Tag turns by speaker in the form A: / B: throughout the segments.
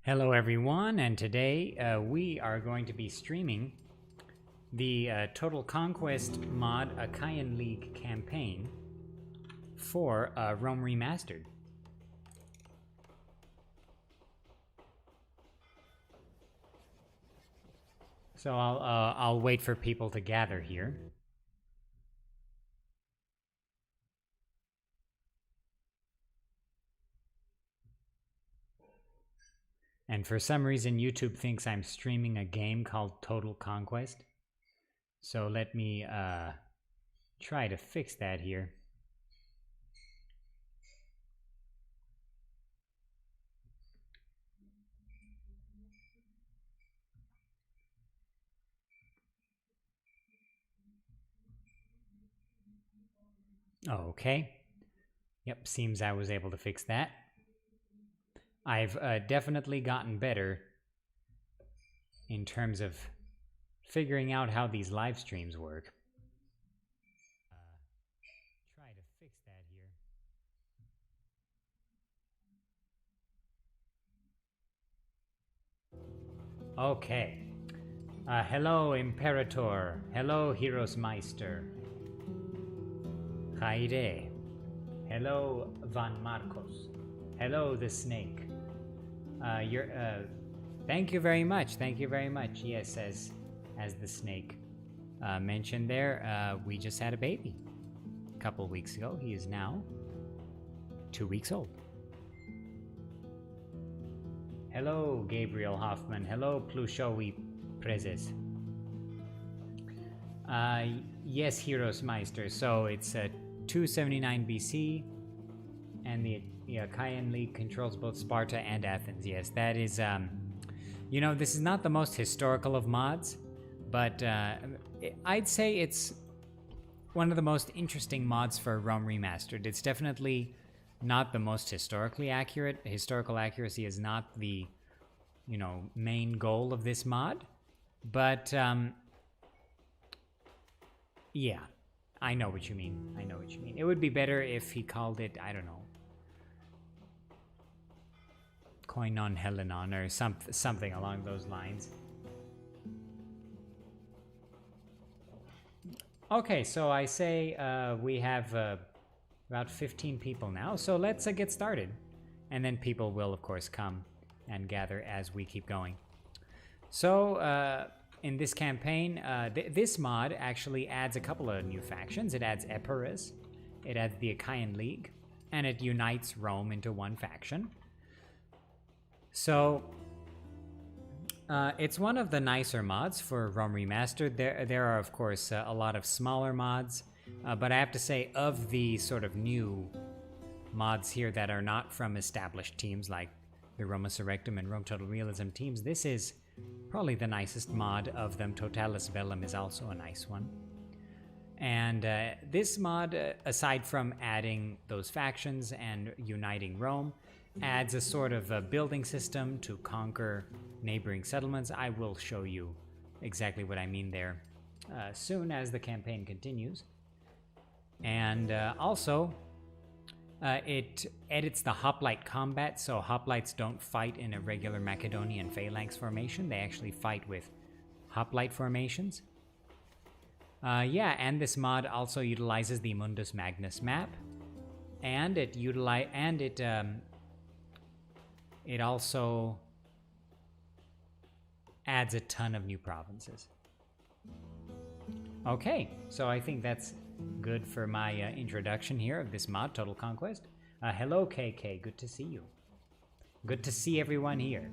A: Hello everyone, and today we are going to be streaming the Total Conquest mod Achaean League campaign for Rome Remastered. So I'll wait for people to gather here. And for some reason, YouTube thinks I'm streaming a game called Total Conquest. So let me try to fix that here. Okay. Yep, seems I was able to fix that. I've definitely gotten better in terms of figuring out how these live streams work. Try to fix that here. Okay. Hello, Imperator. Hello, Heroes Meister. Haide. Hello, Van Marcos. Hello, the Snake. Thank you very much. Thank you very much. Yes, as the Snake mentioned there, we just had a baby a couple weeks ago. He is now 2 weeks old. Hello, Gabriel Hoffman. Hello, Plushowi Prezes. Yes, Heroes Meister. So it's 279 BC, and the Achaean League controls both Sparta and Athens. Yes, that is, you know, this is not the most historical of mods, but I'd say it's one of the most interesting mods for Rome Remastered. It's definitely not the most historically accurate. Historical accuracy is not the, you know, main goal of this mod, but yeah, I know what you mean. I know what you mean. It would be better if he called it, I don't know, Koinon Helenon or something along those lines. Okay, so I say we have about 15 people now, so let's get started. And then people will, of course, come and gather as we keep going. So, in this campaign, this mod actually adds a couple of new factions. It adds Epirus, it adds the Achaean League, and it unites Rome into one faction. So, it's one of the nicer mods for Rome Remastered. There are, of course, a lot of smaller mods, but I have to say, of the sort of new mods here that are not from established teams like the Roma Surrectum and Rome Total Realism teams, this is probably the nicest mod of them. Totalis Bellum is also a nice one. And this mod, aside from adding those factions and uniting Rome, adds a sort of a building system to conquer neighboring settlements. I will show you exactly what I mean there soon as the campaign continues. And also, it edits the hoplite combat, so hoplites don't fight in a regular Macedonian phalanx formation. They actually fight with hoplite formations. Yeah, and this mod also utilizes the Mundus Magnus map, and it also adds a ton of new provinces. Okay, so I think that's good for my introduction here of this mod, Total Conquest. Hello, KK. Good to see you. Good to see everyone here.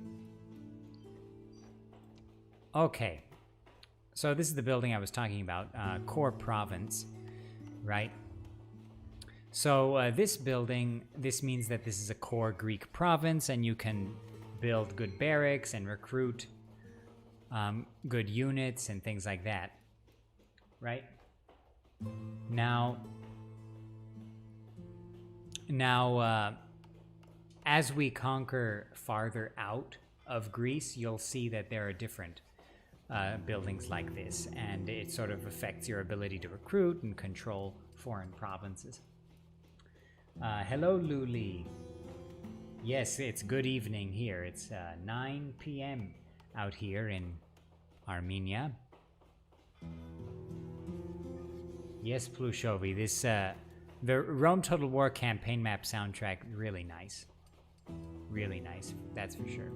A: Okay, so this is the building I was talking about, core province, right? So this building, this means that this is a core Greek province, and you can build good barracks and recruit good units and things like that, right? Now, as we conquer farther out of Greece, you'll see that there are different buildings like this, and it sort of affects your ability to recruit and control foreign provinces. Hello, Luli. Yes, it's good evening here. It's 9 p.m. out here in Armenia. Yes, Plushovi, this, the Rome Total War campaign map soundtrack, really nice. Really nice, that's for sure.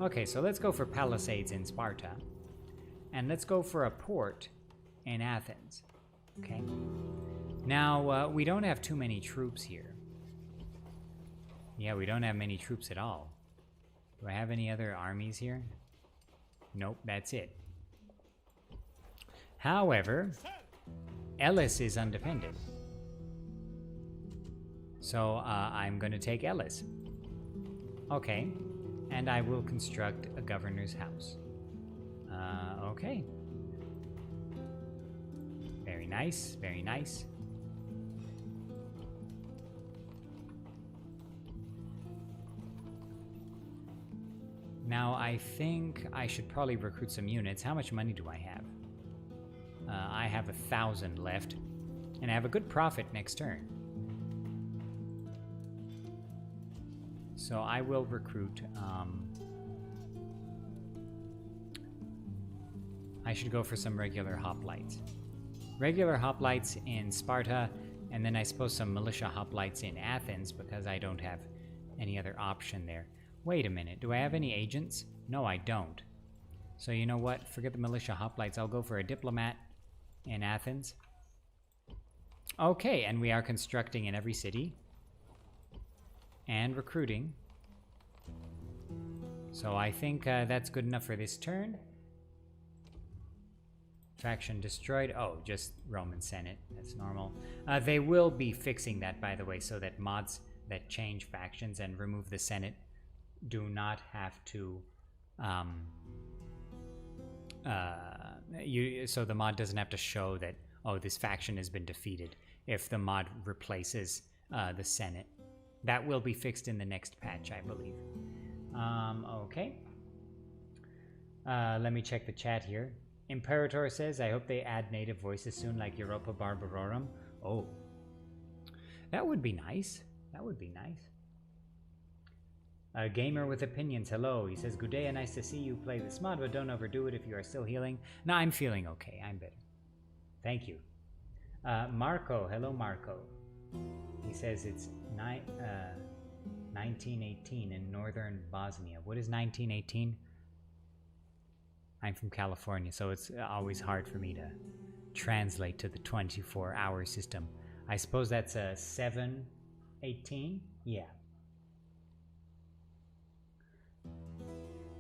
A: Okay, so let's go for Palisades in Sparta. And let's go for a port in Athens. Okay. Now, we don't have too many troops here. Yeah, we don't have many troops at all. Do I have any other armies here? Nope, that's it. However, Elis is undefended. So I'm going to take Elis. Okay, and I will construct a governor's house. Okay. Very nice, very nice. Now, I think I should probably recruit some units. How much money do I have? I have 1,000 left, and I have a good profit next turn. So I will recruit, I should go for some regular hoplites. Regular hoplites in Sparta, and then I suppose some militia hoplites in Athens, because I don't have any other option there. Wait a minute, do I have any agents? No, I don't. So you know what? Forget the militia hoplites. I'll go for a diplomat in Athens. Okay, and we are constructing in every city. And recruiting. So I think that's good enough for this turn. Faction destroyed. Oh, just Roman Senate. That's normal. They will be fixing that, by the way, so that mods that change factions and remove the Senate do not have to so the mod doesn't have to show that, oh, this faction has been defeated if the mod replaces the Senate. That will be fixed in the next patch, I believe. Okay. Let me check the chat here. Imperator says, I hope they add native voices soon like Europa Barbarorum. Oh. That would be nice. That would be nice. A gamer with opinions, hello. He says, good day and nice to see you play this mod, but don't overdo it if you are still healing. No, I'm feeling okay. I'm better. Thank you. Marco, hello Marco. He says it's 1918 in northern Bosnia. What is 1918? I'm from California, so it's always hard for me to translate to the 24-hour system. I suppose that's a 718? Yeah.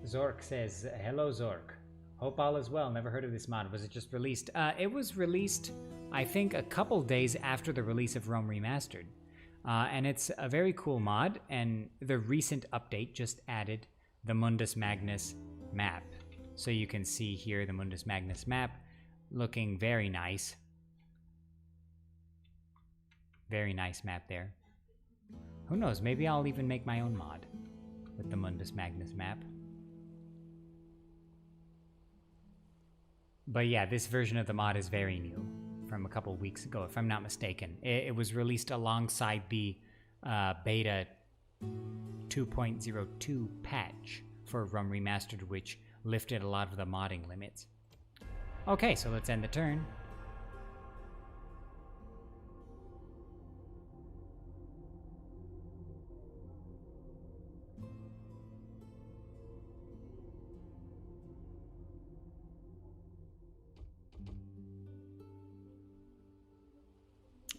A: Zork says, hello Zork. Hope all is well. Never heard of this mod. Was it just released? It was released, I think, a couple days after the release of Rome Remastered. And it's a very cool mod, and the recent update just added the Mundus Magnus map. So you can see here the Mundus Magnus map looking very nice. Very nice map there. Who knows, maybe I'll even make my own mod with the Mundus Magnus map. But yeah, this version of the mod is very new, from a couple weeks ago, if I'm not mistaken. It was released alongside the beta 2.02 patch for Rome Remastered, which lifted a lot of the modding limits. Okay, so let's end the turn.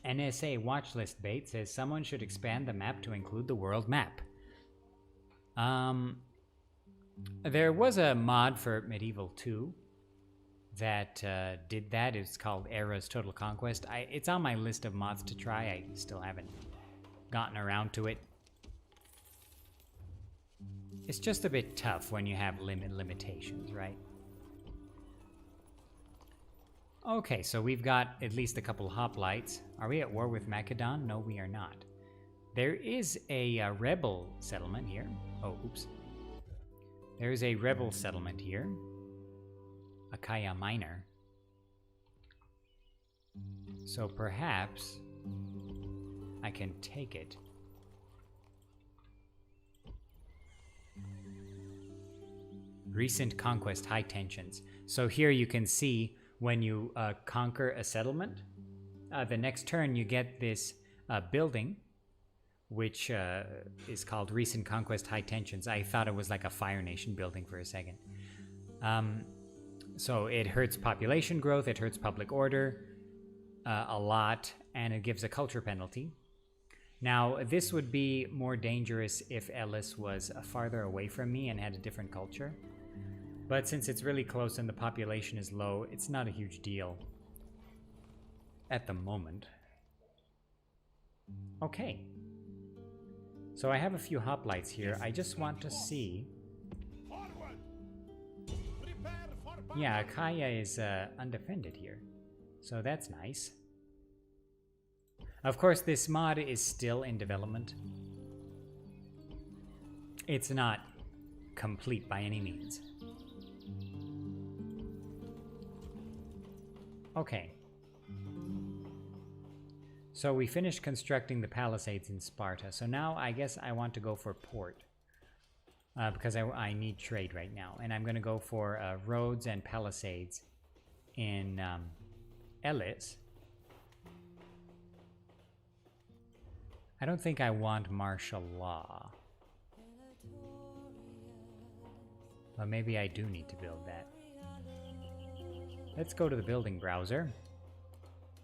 A: NSA watchlist bait says someone should expand the map to include the world map. There was a mod for Medieval 2 that did that. It's called Era's Total Conquest. It's on my list of mods to try. I still haven't gotten around to it. It's just a bit tough when you have limitations, right? Okay, so we've got at least a couple hoplites. Are we at war with Macedon? No, we are not. There is a rebel settlement here. Oh, oops. There is a rebel settlement here. Achaia Minor. So perhaps I can take it. Recent Conquest High Tensions. So here you can see when you conquer a settlement, the next turn you get this building, which is called Recent Conquest High Tensions. I thought it was like a Fire Nation building for a second. So it hurts population growth, it hurts public order a lot, and it gives a culture penalty. Now, this would be more dangerous if Ellis was farther away from me and had a different culture. But since it's really close and the population is low, it's not a huge deal at the moment. Okay. So I have a few hoplites here. I just want to see... Yeah, Achaea is undefended here. So that's nice. Of course, this mod is still in development. It's not complete by any means. Okay. So we finished constructing the Palisades in Sparta. So now I guess I want to go for port. Because I need trade right now. And I'm going to go for roads and Palisades in Elis. I don't think I want martial law. But maybe I do need to build that. Let's go to the building browser,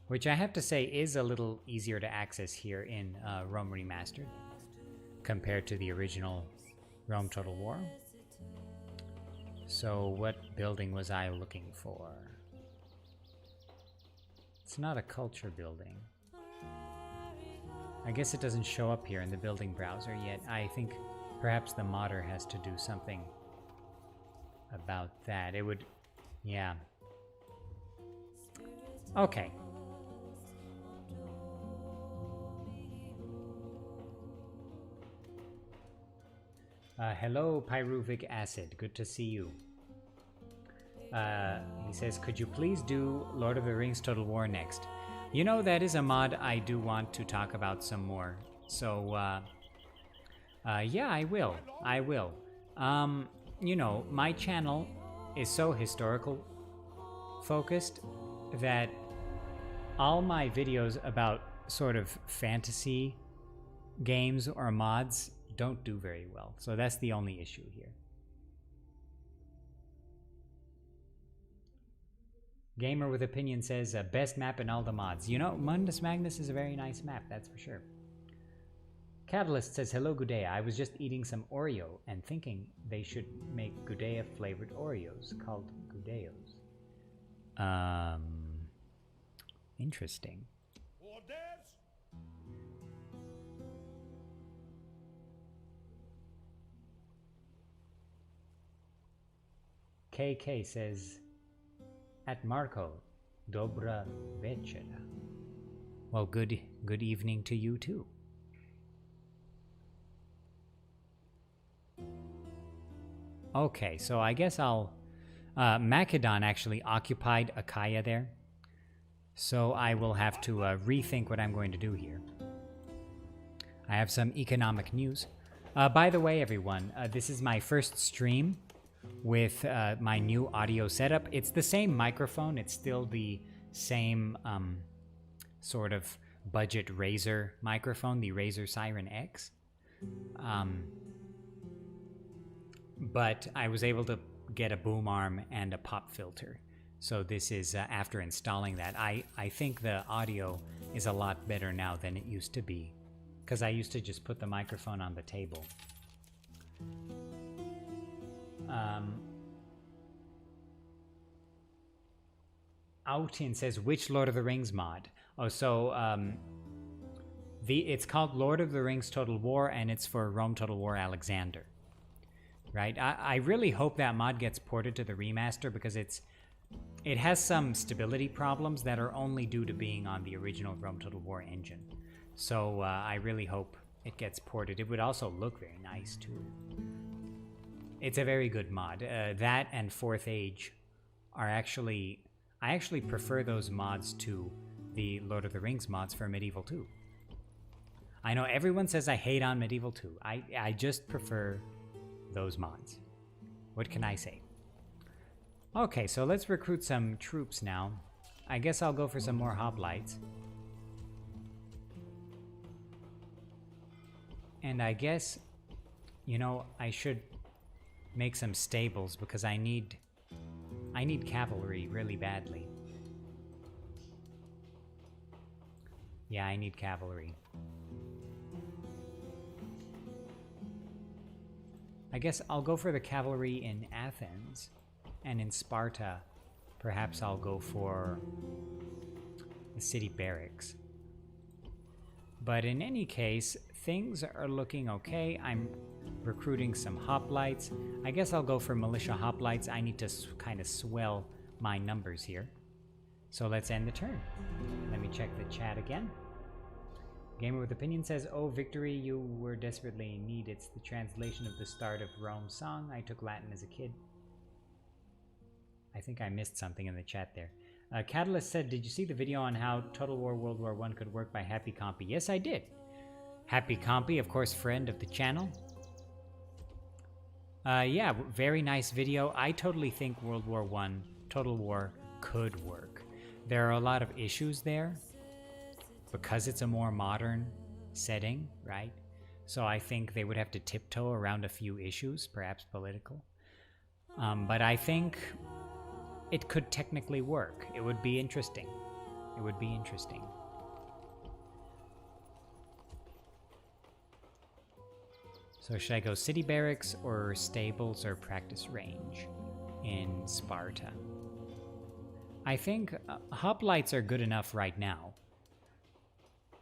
A: which I have to say is a little easier to access here in Rome Remastered compared to the original Rome Total War. So what building was I looking for? It's not a culture building. I guess it doesn't show up here in the building browser yet. I think perhaps the modder has to do something about that. It would... yeah. Okay. Hello, Pyruvic Acid. Good to see you. He says, could you please do Lord of the Rings Total War next? You know, that is a mod I do want to talk about some more. So, yeah, I will. I will. You know, my channel is so historical focused that all my videos about sort of fantasy games or mods don't do very well. So that's the only issue here. Gamer with Opinion says, best map in all the mods. You know, Mundus Magnus is a very nice map, that's for sure. Catalyst says, hello Gudea. I was just eating some Oreo and thinking they should make Gudea flavored Oreos called Gudeos. Interesting. KK says, at Marco, dobra večera. Well, good evening to you too. Okay, so I guess I'll... Macedon actually occupied Achaea there. So I will have to rethink what I'm going to do here. I have some economic news. By the way, everyone, this is my first stream with my new audio setup. It's the same microphone. It's still the same sort of budget Razer microphone, the Razer Siren X. But I was able to get a boom arm and a pop filter. So this is after installing that. I think the audio is a lot better now than it used to be, because I used to just put the microphone on the table. Autin says, which Lord of the Rings mod? Oh, so it's called Lord of the Rings Total War, and it's for Rome Total War Alexander. Right? I really hope that mod gets ported to the remaster, because it has some stability problems that are only due to being on the original Rome Total War engine. So I really hope it gets ported. It would also look very nice too. It's a very good mod. That and Fourth Age are actually... I actually prefer those mods to the Lord of the Rings mods for Medieval 2. I know everyone says I hate on Medieval 2. I just prefer those mods. What can I say? Okay, so let's recruit some troops now. I guess I'll go for some more hoplites. And I guess, you know, I should make some stables because I need cavalry really badly. Yeah, I need cavalry. I guess I'll go for the cavalry in Athens, and in Sparta, perhaps I'll go for the city barracks. But in any case, things are looking okay. I'm recruiting some hoplites. I guess I'll go for militia hoplites. I need to kind of swell my numbers here. So let's end the turn. Let me check the chat again. Gamer with Opinion says, "Oh, victory you were desperately in need. It's the translation of the start of Rome's song. I took Latin as a kid." I think I missed something in the chat there. Catalyst said, "Did you see the video on how Total War World War I could work by Happy Compy?" Yes, I did. Happy Compy, of course, friend of the channel. Yeah, very nice video. I totally think World War I, Total War, could work. There are a lot of issues there because it's a more modern setting, right? So I think they would have to tiptoe around a few issues, perhaps political. But I think it could technically work. It would be interesting. It would be interesting. So should I go city barracks or stables or practice range in Sparta? I think hoplites are good enough right now.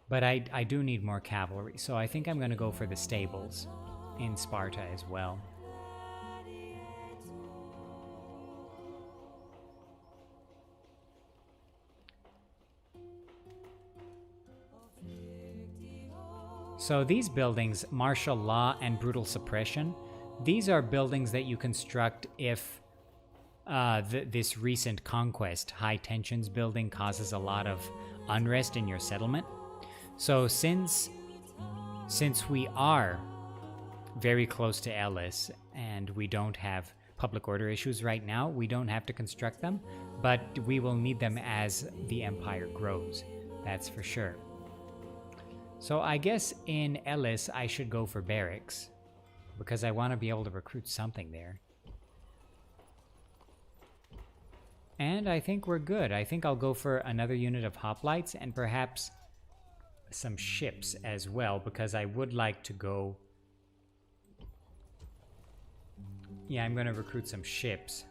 A: But I do need more cavalry, so I think I'm going to go for the stables in Sparta as well. So these buildings, martial law and brutal suppression, these are buildings that you construct if this recent conquest, high tensions building, causes a lot of unrest in your settlement. So since we are very close to Elis and we don't have public order issues right now, we don't have to construct them, but we will need them as the empire grows, that's for sure. So I guess in Elis I should go for barracks because I want to be able to recruit something there. And I think we're good. I think I'll go for another unit of hoplites and perhaps some ships as well, because I would like to go... Yeah, I'm going to recruit some ships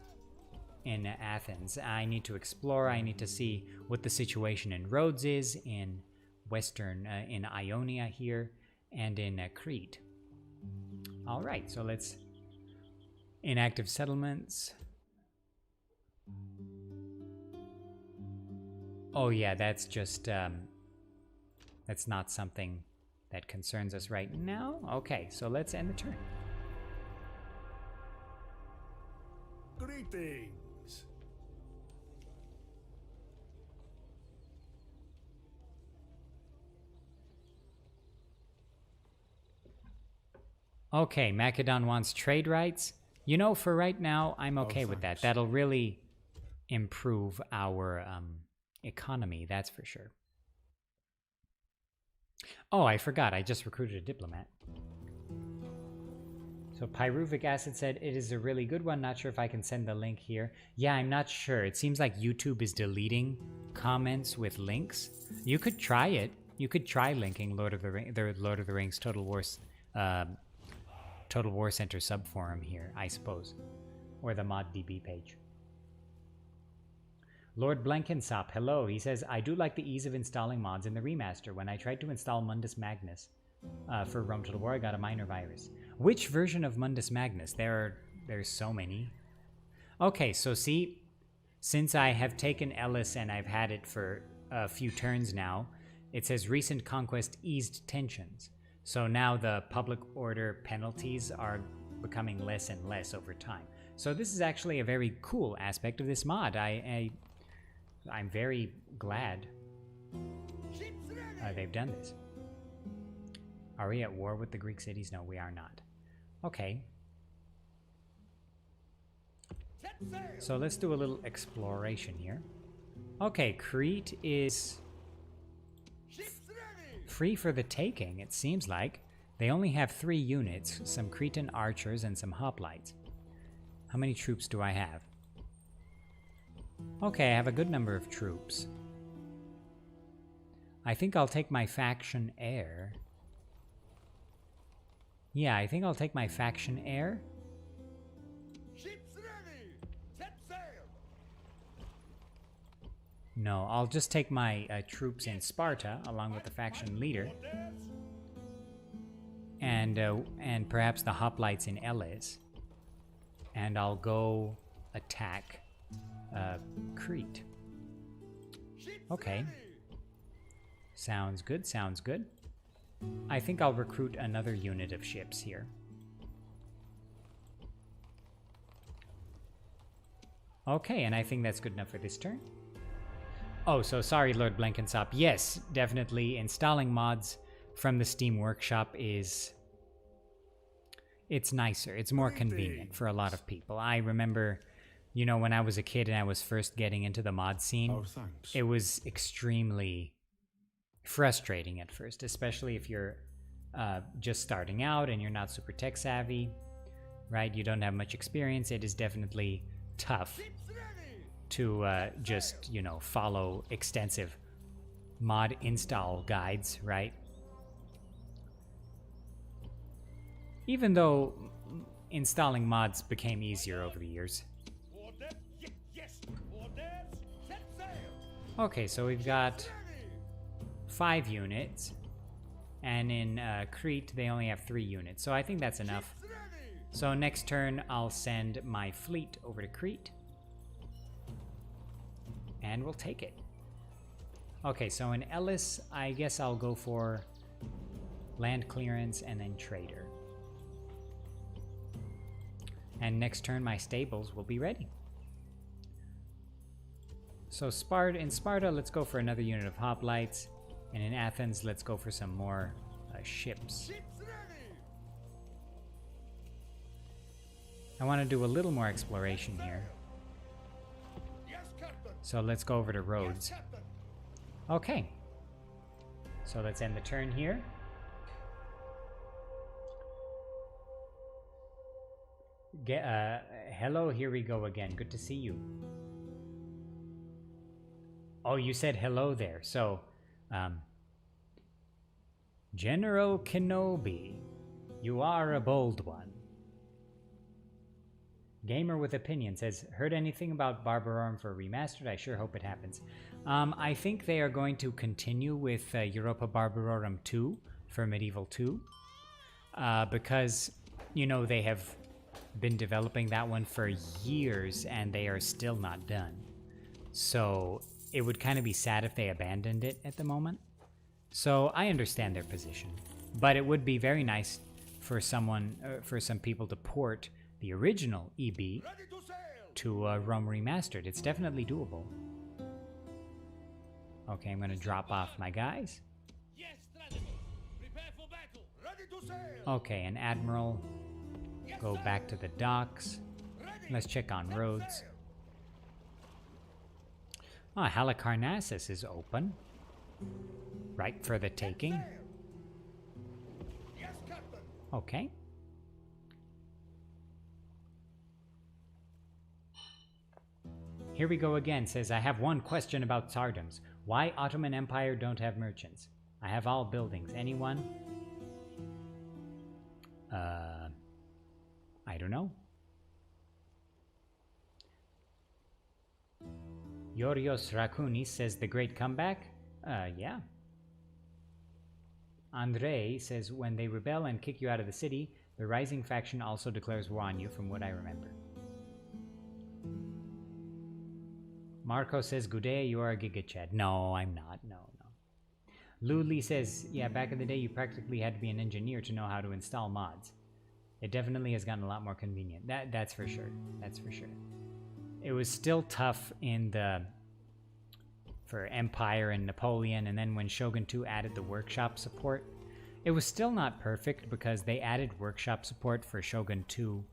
A: in Athens. I need to explore. I need to see what the situation in Rhodes is, in Western, in Ionia here, and in Crete. All right, so let's... Inactive settlements... Oh yeah, that's just, that's not something that concerns us right now. Okay, so let's end the turn.
B: Greetings.
A: Okay, Macedon wants trade rights. You know, for right now, I'm okay with that. That'll really improve our economy, that's for sure. Oh, I forgot. I just recruited a diplomat. So Pyruvic Acid said, "It is a really good one. Not sure if I can send the link here." Yeah, I'm not sure. It seems like YouTube is deleting comments with links. You could try it. You could try linking Lord of the Rings Total War Center subforum here, I suppose. Or the ModDB page. Lord Blankensop, hello. He says, "I do like the ease of installing mods in the remaster. When I tried to install Mundus Magnus for Rome Total War, I got a minor virus." Which version of Mundus Magnus? There's so many. Okay, so see, since I have taken Elis and I've had it for a few turns now, it says recent conquest eased tensions. So now the public order penalties are becoming less and less over time. So this is actually a very cool aspect of this mod. I'm very glad they've done this. Are we at war with the Greek cities? No, we are not. Okay. So let's do a little exploration here. Okay, Crete is free for the taking, it seems like. They only have 3 units, some Cretan archers and some hoplites. How many troops do I have? Okay, I have a good number of troops. I think I'll take my faction heir. Yeah, I think I'll take my faction heir.
B: Ships ready! Set sail!
A: No, I'll just take my troops in Sparta, along with the faction leader. And perhaps the hoplites in Elis. And I'll go attack Crete. Okay. Sounds good, sounds good. I think I'll recruit another unit of ships here. Okay, and I think that's good enough for this turn. Oh, so sorry, Lord Blankensop. Yes, definitely installing mods from the Steam Workshop is... it's nicer. It's more convenient for a lot of people. I remember, you know, when I was a kid and I was first getting into the mod scene, it was extremely frustrating at first, especially if you're just starting out and you're not super tech savvy, right? You don't have much experience. It is definitely tough to just, you know, follow extensive mod install guides, right? Even though installing mods became easier over the years. Okay, so we've got 5 units, and in Crete they only have 3 units, so I think that's enough. So next turn I'll send my fleet over to Crete, and we'll take it. Okay, so in Elis, I guess I'll go for land clearance and then trader. And next turn my stables will be ready. So in Sparta, let's go for another unit of hoplites. And in Athens, let's go for some more ships. I want to do a little more exploration here. So let's go over to Rhodes. Okay. So let's end the turn here. Hello, here we go again. Good to see you. Oh, you said hello there. So, General Kenobi, you are a bold one. Gamer with Opinion says, heard anything about Barbarorum for Remastered? I sure hope it happens. I think they are going to continue with Europa Barbarorum 2 for Medieval 2. Because, you know, they have been developing that one for years and they are still not done. So it would kind of be sad if they abandoned it at the moment. So I understand their position, but it would be very nice for some people to port the original EB to Rome Remastered. It's definitely doable. Okay, I'm going to drop off my guys. Okay, an admiral. Go back to the docks. Let's check on Rhodes. Ah, Halicarnassus is open. Right for the taking. Okay. Here we go again. Says, I have one question about Tsardoms. Why Ottoman Empire don't have merchants? I have all buildings. Anyone? I don't know. Yorios Rakunis says, the great comeback? Yeah. Andrei says, when they rebel and kick you out of the city, the rising faction also declares war on you, from what I remember. Marco says, Gudea, you are a gigachad. No, I'm not. No. Luli says, yeah, back in the day, you practically had to be an engineer to know how to install mods. It definitely has gotten a lot more convenient. That's for sure. That's for sure. It was still tough for Empire and Napoleon, and then when Shogun 2 added the workshop support, it was still not perfect because they added workshop support for Shogun 2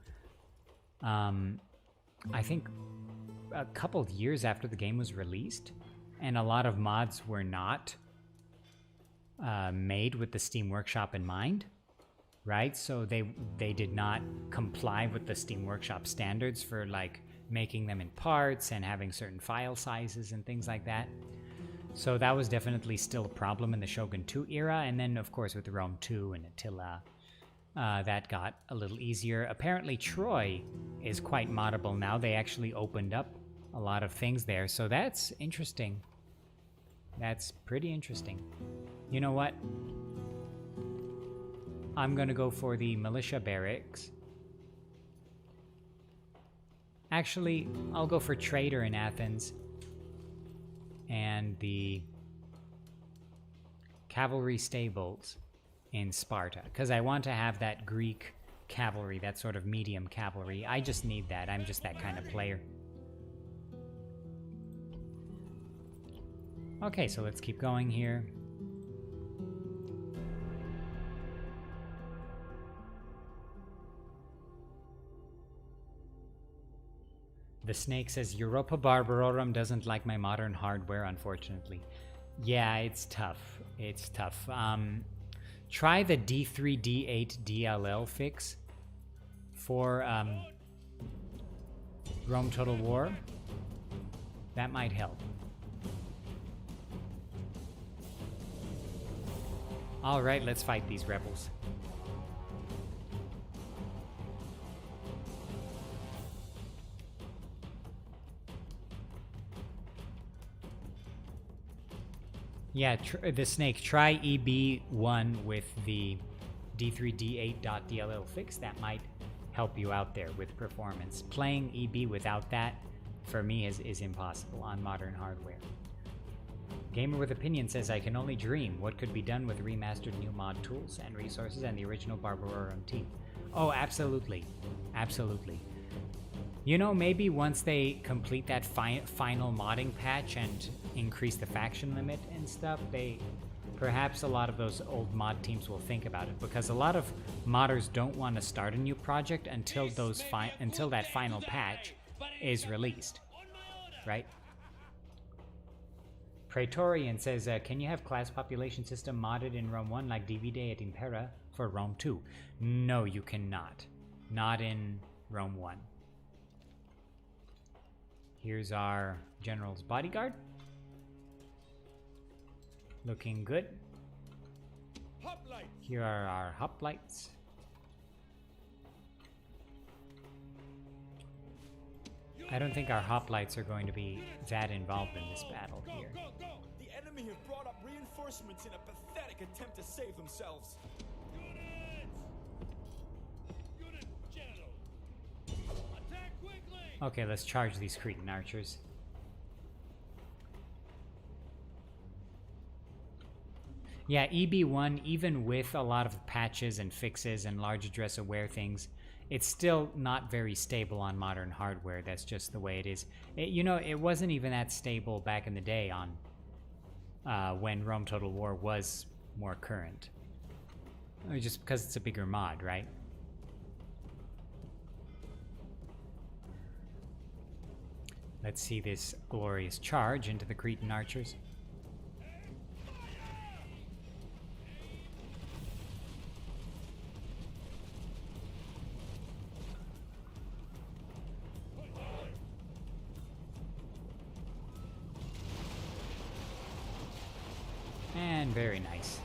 A: I think, a couple of years after the game was released, and a lot of mods were not made with the Steam Workshop in mind, right? So they did not comply with the Steam Workshop standards for like making them in parts and having certain file sizes and things like that. So that was definitely still a problem in the Shogun 2 era, and then of course with Rome 2 and Attila, that got a little easier. Apparently Troy is quite moddable now. They actually opened up a lot of things there, so that's interesting. That's pretty interesting. You know what? I'm gonna go for the Militia Barracks. Actually, I'll go for Trader in Athens and the Cavalry Stables in Sparta, because I want to have that Greek cavalry, that sort of medium cavalry. I just need that. I'm just that kind of player. Okay, so let's keep going here. The Snake says, Europa Barbarorum doesn't like my modern hardware, unfortunately. Yeah, it's tough. It's tough. Try the D3, D8 DLL fix for Rome Total War. That might help. Alright, let's fight these rebels. Yeah, the Snake, try EB1 with the D3D8.dll fix. That might help you out there with performance. Playing EB without that, for me, is impossible on modern hardware. Gamer with Opinion says, I can only dream what could be done with remastered new mod tools and resources and the original Barbarorum team. Oh, absolutely. Absolutely. You know, maybe once they complete that final modding patch and increase the faction limit and stuff, perhaps a lot of those old mod teams will think about it, because a lot of modders don't want to start a new project until that final patch is released, right? Praetorian says, can you have class population system modded in Rome 1 like DVD et Impera for Rome 2? No, you cannot. Not in Rome 1. Here's our general's bodyguard. Looking good. Here are our hoplites. I don't think our hoplites are going to be that involved in this battle here.
C: The enemy have brought up reinforcements in a pathetic attempt to save themselves.
B: Unit general. Attack quickly.
A: Okay, let's charge these Cretan archers. Yeah, EB1, even with a lot of patches and fixes and large address aware things, it's still not very stable on modern hardware. That's just the way it is. You know, it wasn't even that stable back in the day on when Rome Total War was more current. Just because it's a bigger mod, right? Let's see this glorious charge into the Cretan archers. And very nice.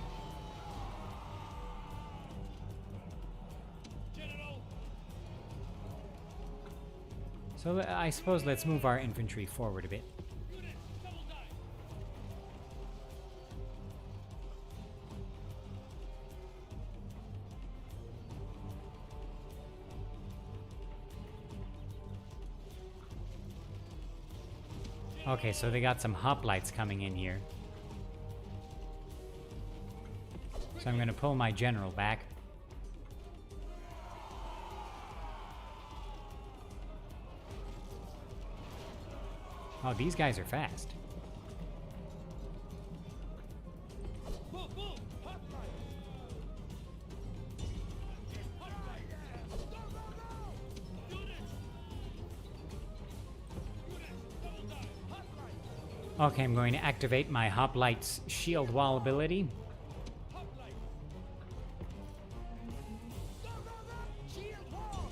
A: So I suppose let's move our infantry forward a bit. Okay, so they got some hoplites coming in here. So I'm going to pull my general back. Oh, these guys are fast. Okay, I'm going to activate my Hoplites shield wall ability.
B: Hoplite. Go, go, go! Shield wall!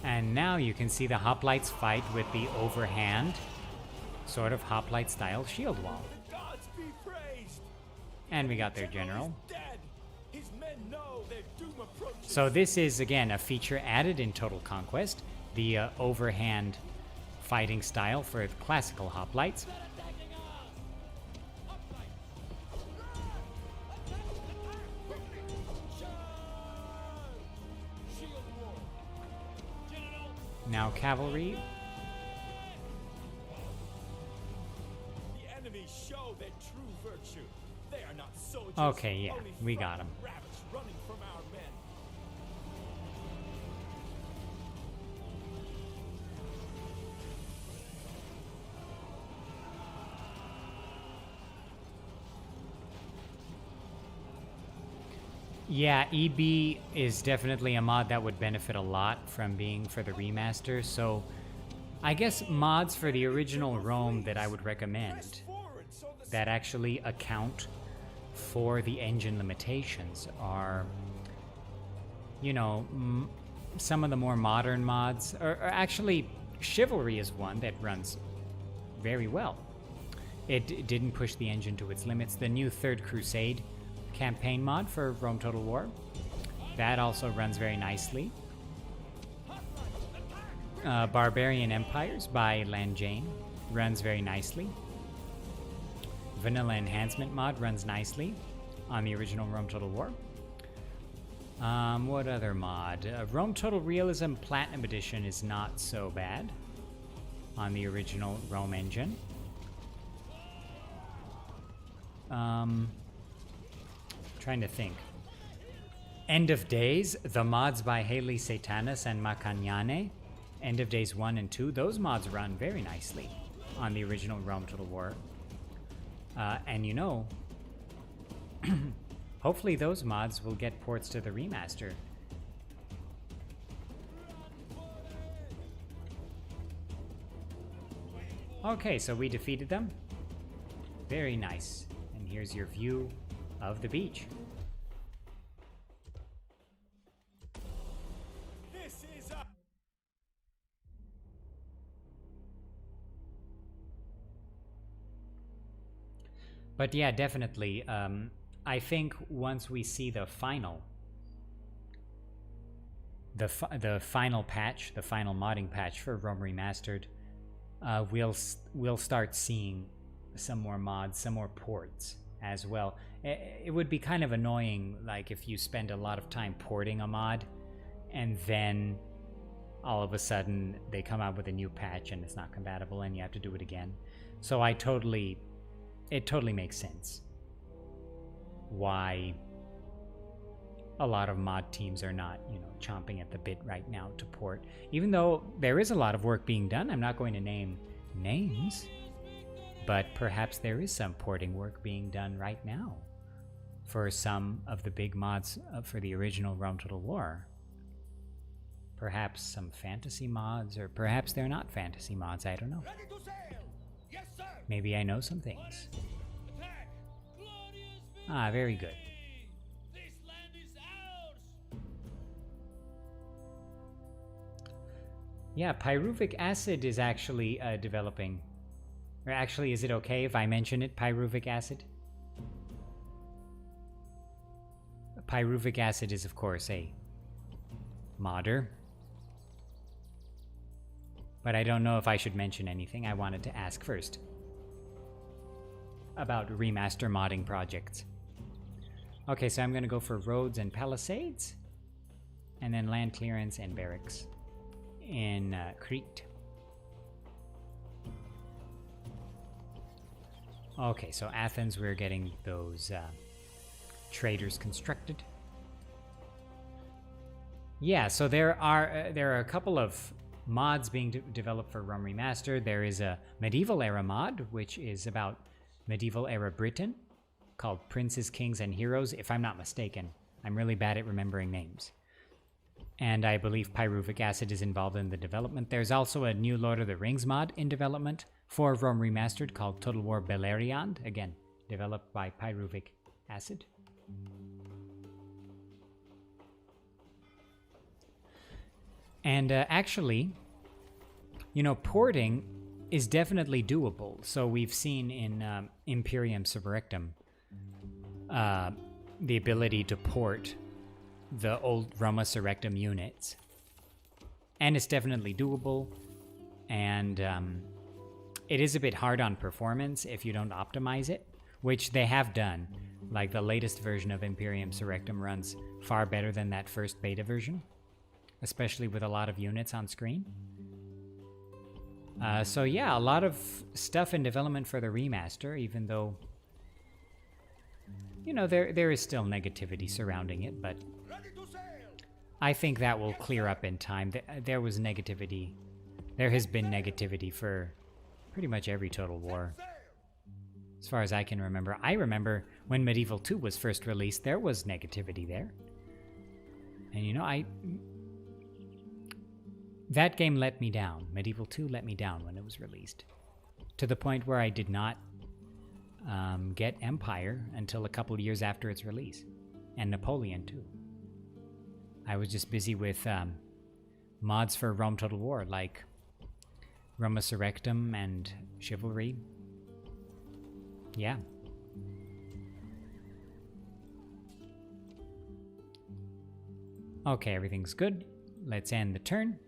A: And now you can see the Hoplites fight with the overhand, sort of Hoplite style shield wall.
C: The gods be praised!
A: And we got their general.
C: Is dead. His men know their doom approaches.
A: So this is, again, a feature added in Total Conquest, the overhand fighting style for the classical Hoplites.
B: They're attacking us! Hoplite. Attack! Attack! Quickly! Charge! Shield wall. General.
A: Now cavalry.
C: The enemy show their true virtue. They are not soldiers.
A: Okay, yeah,
C: only
A: we got 'em.
C: Rabbits running from our men.
A: Yeah, EB is definitely a mod that would benefit a lot from being for the remaster, so I guess mods for the original Rome that I would recommend
C: Press forward so the
A: that actually account for the engine limitations are, you know, some of the more modern mods, or actually Chivalry is one that runs very well. It didn't push the engine to its limits. The new Third Crusade campaign mod for Rome Total War, that also runs very nicely. Barbarian Empires by Lanjane runs very nicely. Vanilla Enhancement mod runs nicely on the original Rome Total War. What other mod? Rome Total Realism Platinum Edition is not so bad on the original Rome engine. Trying to think. End of Days, the mods by Haley Satanas and Macagnane. End of Days 1 and 2, those mods run very nicely on the original Rome Total War. And you know, hopefully those mods will get ports to the remaster. Okay, so we defeated them. Very nice. And here's your view of the beach.
C: This is a
A: But yeah, definitely. I think once we see the final, the final patch, the final modding patch for Rome Remastered, we'll start seeing some more mods, some more ports as well. It would be kind of annoying, like if you spend a lot of time porting a mod, and then all of a sudden they come out with a new patch and it's not compatible, and you have to do it again. So it totally makes sense why a lot of mod teams are not, chomping at the bit right now to port. Even though there is a lot of work being done, I'm not going to name names, but perhaps there is some porting work being done right now for some of the big mods for the original Rome Total War. Perhaps some fantasy mods, or perhaps they're not fantasy mods, I don't know.
B: Ready to sail! Yes, sir!
A: Maybe I know some things.
B: Attack! Glorious
A: Ah, very good.
B: victory! This land is ours!
A: Yeah, pyruvic acid is actually developing. Or actually, is it okay if I mention it, pyruvic acid? Pyruvic acid is, of course, a modder. But I don't know if I should mention anything. I wanted to ask first about remaster modding projects. Okay, so I'm going to go for roads and palisades, and then land clearance and barracks in Crete. Okay, so Athens, we're getting those traders constructed. Yeah, so there are a couple of mods being developed for Rome Remastered. There is a medieval era mod, which is about medieval era Britain, called Princes, Kings, and Heroes, if I'm not mistaken. I'm really bad at remembering names. And I believe pyruvic acid is involved in the development. There's also a new Lord of the Rings mod in development for Rome Remastered called Total War Beleriand, again, developed by pyruvic acid. And actually, you know, porting is definitely doable. So we've seen in Imperium Subrictum the ability to port the old Roma Surrectum units. And it's definitely doable. And it is a bit hard on performance if you don't optimize it, which they have done. Like the latest version of Imperium Surrectum runs far better than that first beta version, especially with a lot of units on screen. So yeah, a lot of stuff in development for the remaster, even though, you know, there is still negativity surrounding it, but
B: Ready to sail!
A: I think that will clear up in time. There was negativity. There has been negativity for pretty much every Total War,
B: Sail!
A: as far as I can remember. I remember when Medieval 2 was first released, there was negativity there. And you know, that game let me down. Medieval 2 let me down when it was released. To the point where I did not get Empire until a couple years after its release. And Napoleon too. I was just busy with mods for Rome Total War, like Roma Surrectum and Chivalry. Yeah. Okay, everything's good. Let's end the turn.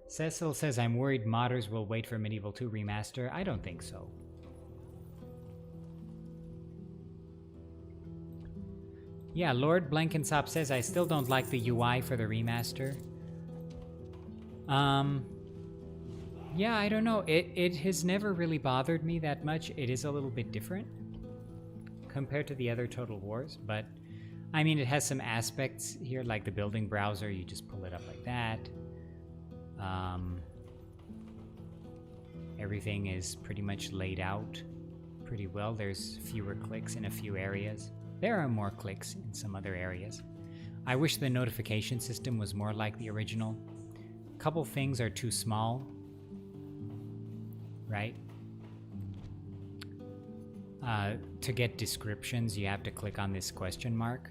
A: Cecil says, I'm worried modders will wait for Medieval 2 Remaster. I don't think so. Yeah, Lord Blankensop says, I still don't like the UI for the remaster. Yeah, I don't know. It has never really bothered me that much. It is a little bit different compared to the other Total Wars, but I mean, it has some aspects here, like the building browser. You just pull it up like that. Everything is pretty much laid out pretty well. There's fewer clicks in a few areas. There are more clicks in some other areas. I wish the notification system was more like the original. A couple things are too small, right? To get descriptions, you have to click on this question mark.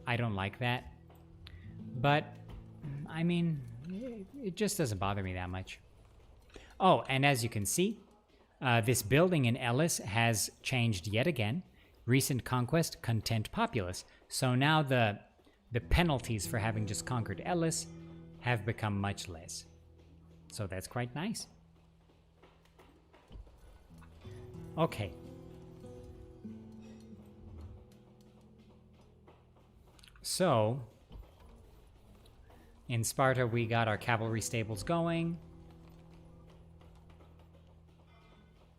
A: I don't like that. But, I mean, it just doesn't bother me that much. Oh, and as you can see, this building in Ellis has changed yet again. Recent conquest, content populace. So now the penalties for having just conquered Ellis have become much less. So that's quite nice. Okay. So, in Sparta, we got our cavalry stables going.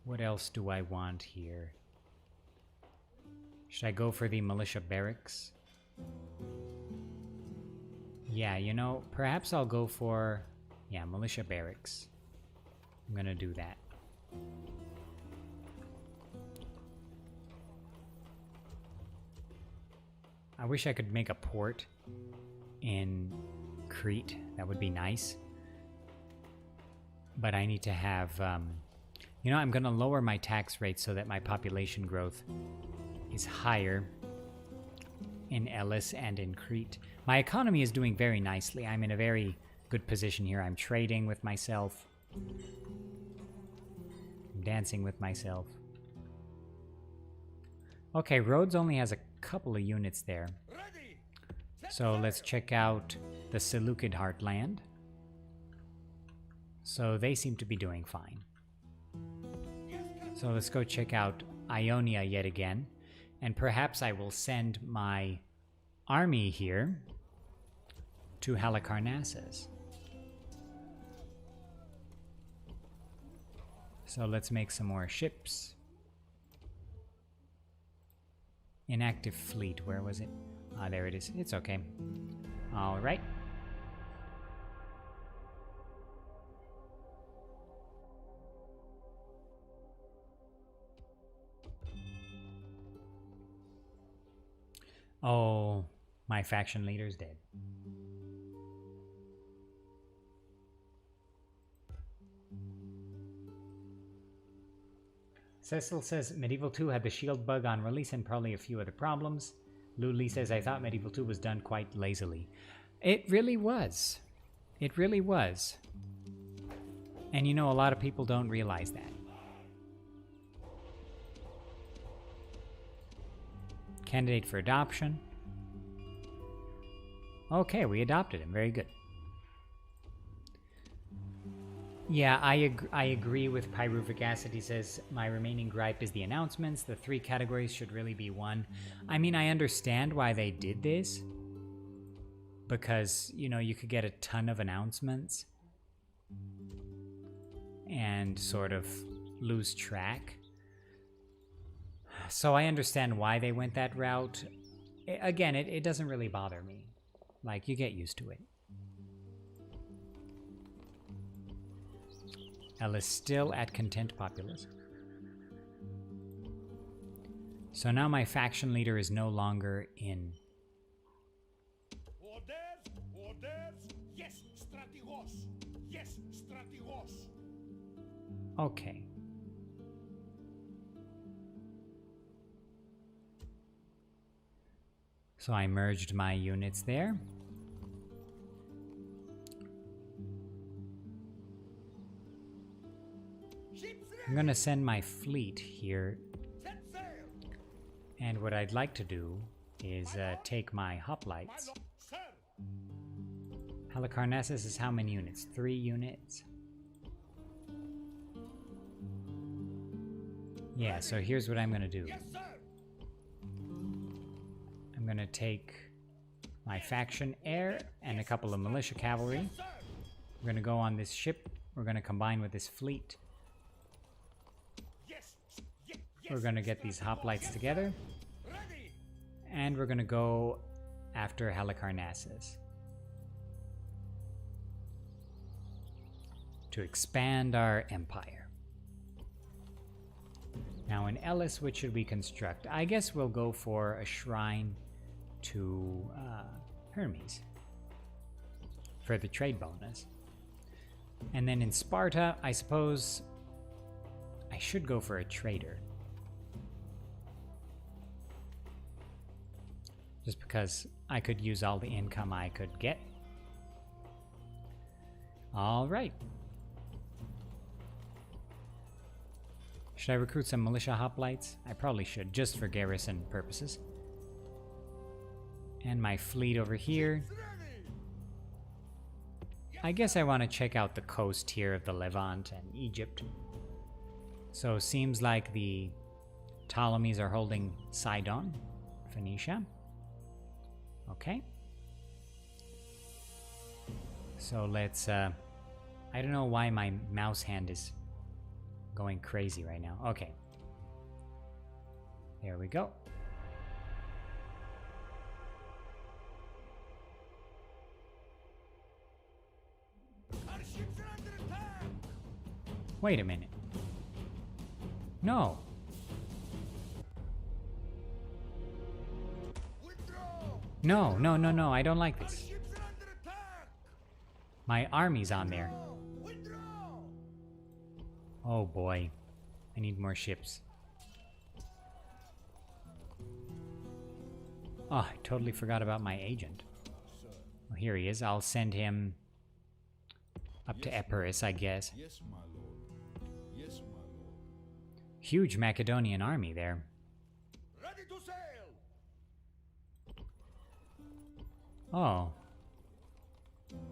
A: What else do I want here? Should I go for the Militia Barracks? Yeah, you know, perhaps I'll go for... yeah, Militia Barracks. I'm gonna do that. I wish I could make a port in Crete. That would be nice. But I need to have... you know, I'm gonna lower my tax rate so that my population growth is higher in Ellis and in Crete. My economy is doing very nicely. I'm in a very good position here. I'm trading with myself. I'm dancing with myself. Okay, Rhodes only has a couple of units there.
B: Ready!
A: So let's check out the Seleucid Heartland. So they seem to be doing fine. So let's go check out Ionia yet again. And perhaps I will send my army here to Halicarnassus. So let's make some more ships. Inactive fleet, where was it? Ah, there it is. It's okay. All right. Oh, my faction leader's dead. Cecil says Medieval 2 had the shield bug on release and probably a few other problems. Luli says I thought Medieval 2 was done quite lazily. It really was. It really was. And you know, a lot of people don't realize that. Candidate for adoption. Okay, we adopted him. Very good. Yeah, I agree with Pyruvic Acid. He says, my remaining gripe is the announcements. The 3 categories should really be 1. I mean, I understand why they did this. Because, you know, you could get a ton of announcements. And sort of lose track. So I understand why they went that route. Again, it doesn't really bother me. Like, you get used to it. Ellis still at content populace. So now my faction leader is no longer in.
B: Orders, orders. Yes, strategos. Yes, strategos.
A: Okay. So I merged my units there. I'm gonna send my fleet here,
B: Set sail.
A: and what I'd like to do is take my hoplites.
B: Sir.
A: Halicarnassus is how many units? 3 units. Yeah, so here's what I'm gonna do.
B: Yes, sir.
A: I'm gonna take my faction air and a couple of militia cavalry.
B: Sir.
A: We're gonna go on this ship. We're gonna combine with this fleet.
B: Yes. Yes.
A: We're gonna get these hoplites together,
B: Ready.
A: and we're gonna go after Halicarnassus to expand our empire. Now in Ellis, what should we construct? I guess we'll go for a shrine to Hermes for the trade bonus. And then in Sparta, I suppose I should go for a trader. Just because I could use all the income I could get. All right. Should I recruit some militia hoplites? I probably should, just for garrison purposes. And my fleet over here. I guess I want to check out the coast here of the Levant and Egypt. So seems like the Ptolemies are holding Sidon, Phoenicia. Okay. So let's, I don't know why my mouse hand is going crazy right now. Okay. There we go.
B: Our ships are under attack.
A: Wait a minute. No.
B: Withdraw.
A: No, no, no, no. I don't like
B: Our
A: this.
B: ships are under attack.
A: My army's on there.
B: Withdraw.
A: Oh boy. I need more ships. Oh, I totally forgot about my agent. Well, here he is. I'll send him up to Epirus, I guess.
D: Yes, my lord. Yes, my lord.
A: Huge Macedonian army there.
B: Ready to sail.
A: Oh,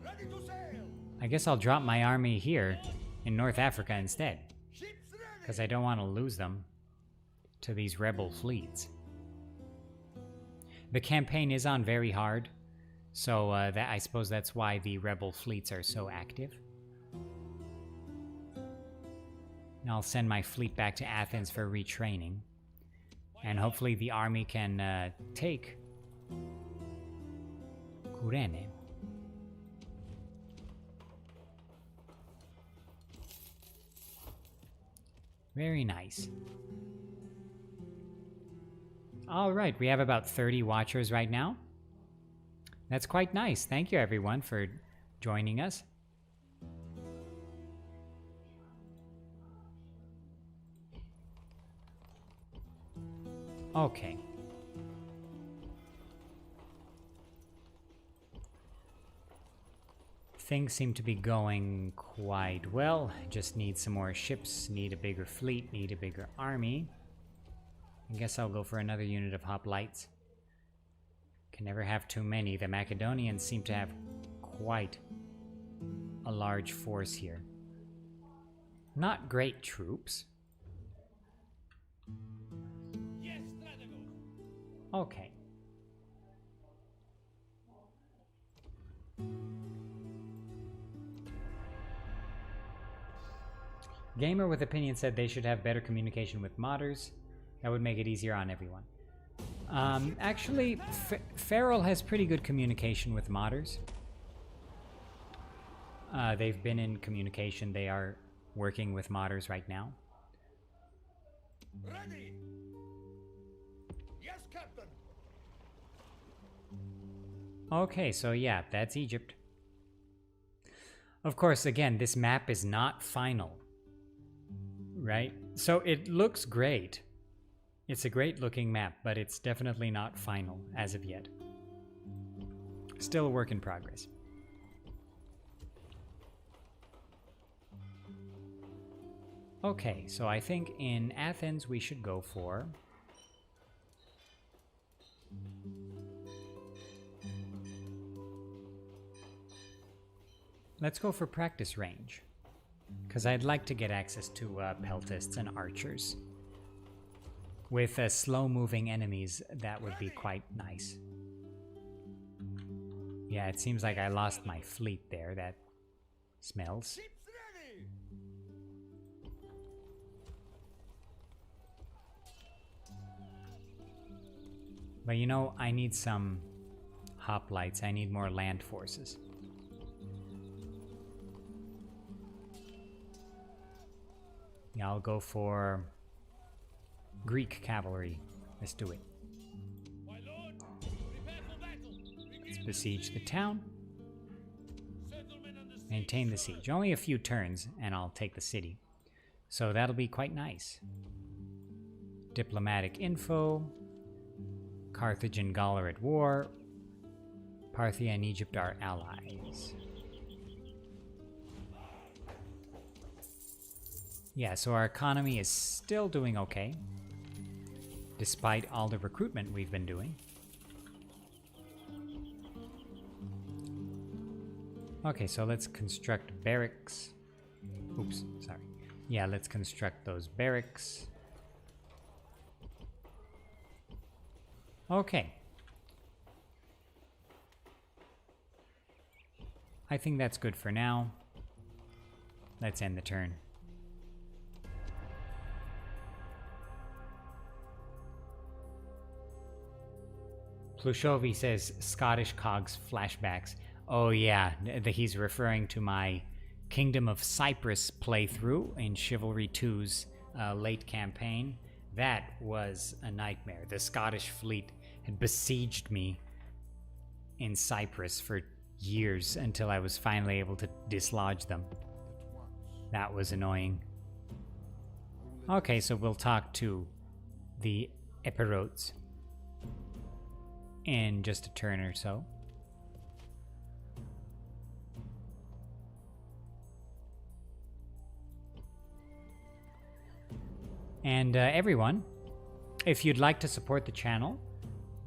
B: Ready to sail.
A: I guess I'll drop my army here in North Africa instead,
B: Ships ready.
A: because I don't want to lose them to these rebel fleets. The campaign is on very hard, so that I suppose that's why the rebel fleets are so active. And I'll send my fleet back to Athens for retraining, and hopefully the army can take Kyrene. Very nice. All right, we have about 30 watchers right now. That's quite nice. Thank you, everyone, for joining us. Okay. Things seem to be going quite well. Just need some more ships, need a bigger fleet, need a bigger army. I guess I'll go for another unit of hoplites. Can never have too many. The Macedonians seem to have quite a large force here. Not great troops. Okay. Gamer with Opinion said they should have better communication with modders. That would make it easier on everyone. Actually, Feral has pretty good communication with modders. They've been in communication. They are working with modders right now.
B: Ready! Yes, Captain!
A: Okay, so yeah, that's Egypt. Of course, again, this map is not final. Right? So it looks great. It's a great looking map, but it's definitely not final as of yet. Still a work in progress. Okay, so I think in Athens we should go for... Let's go for practice range. Because I'd like to get access to peltists and archers. With slow-moving enemies, that would be quite nice. Yeah, it seems like I lost my fleet there. That smells.
B: Ships ready!
A: But you know, I need some hoplites. I need more land forces. Yeah, I'll go for Greek cavalry. Let's do it.
C: My lord, prepare for battle.
A: Let's besiege the town.
C: Settlement on the sea.
A: Maintain the siege. Only a few turns, and I'll take the city. So that'll be quite nice. Diplomatic info. Carthage and Gaul are at war. Parthia and Egypt are allies. Yeah, so our economy is still doing okay, despite all the recruitment we've been doing. Okay, so let's construct barracks. Oops, sorry. Yeah, let's construct those barracks. Okay. I think that's good for now. Let's end the turn. Plushovi says Scottish Cogs flashbacks. Oh yeah, he's referring to my Kingdom of Cyprus playthrough in Chivalry 2's late campaign. That was a nightmare. The Scottish fleet had besieged me in Cyprus for years until I was finally able to dislodge them. That was annoying. Okay, so we'll talk to the Epirotes in just a turn or so. And everyone, if you'd like to support the channel,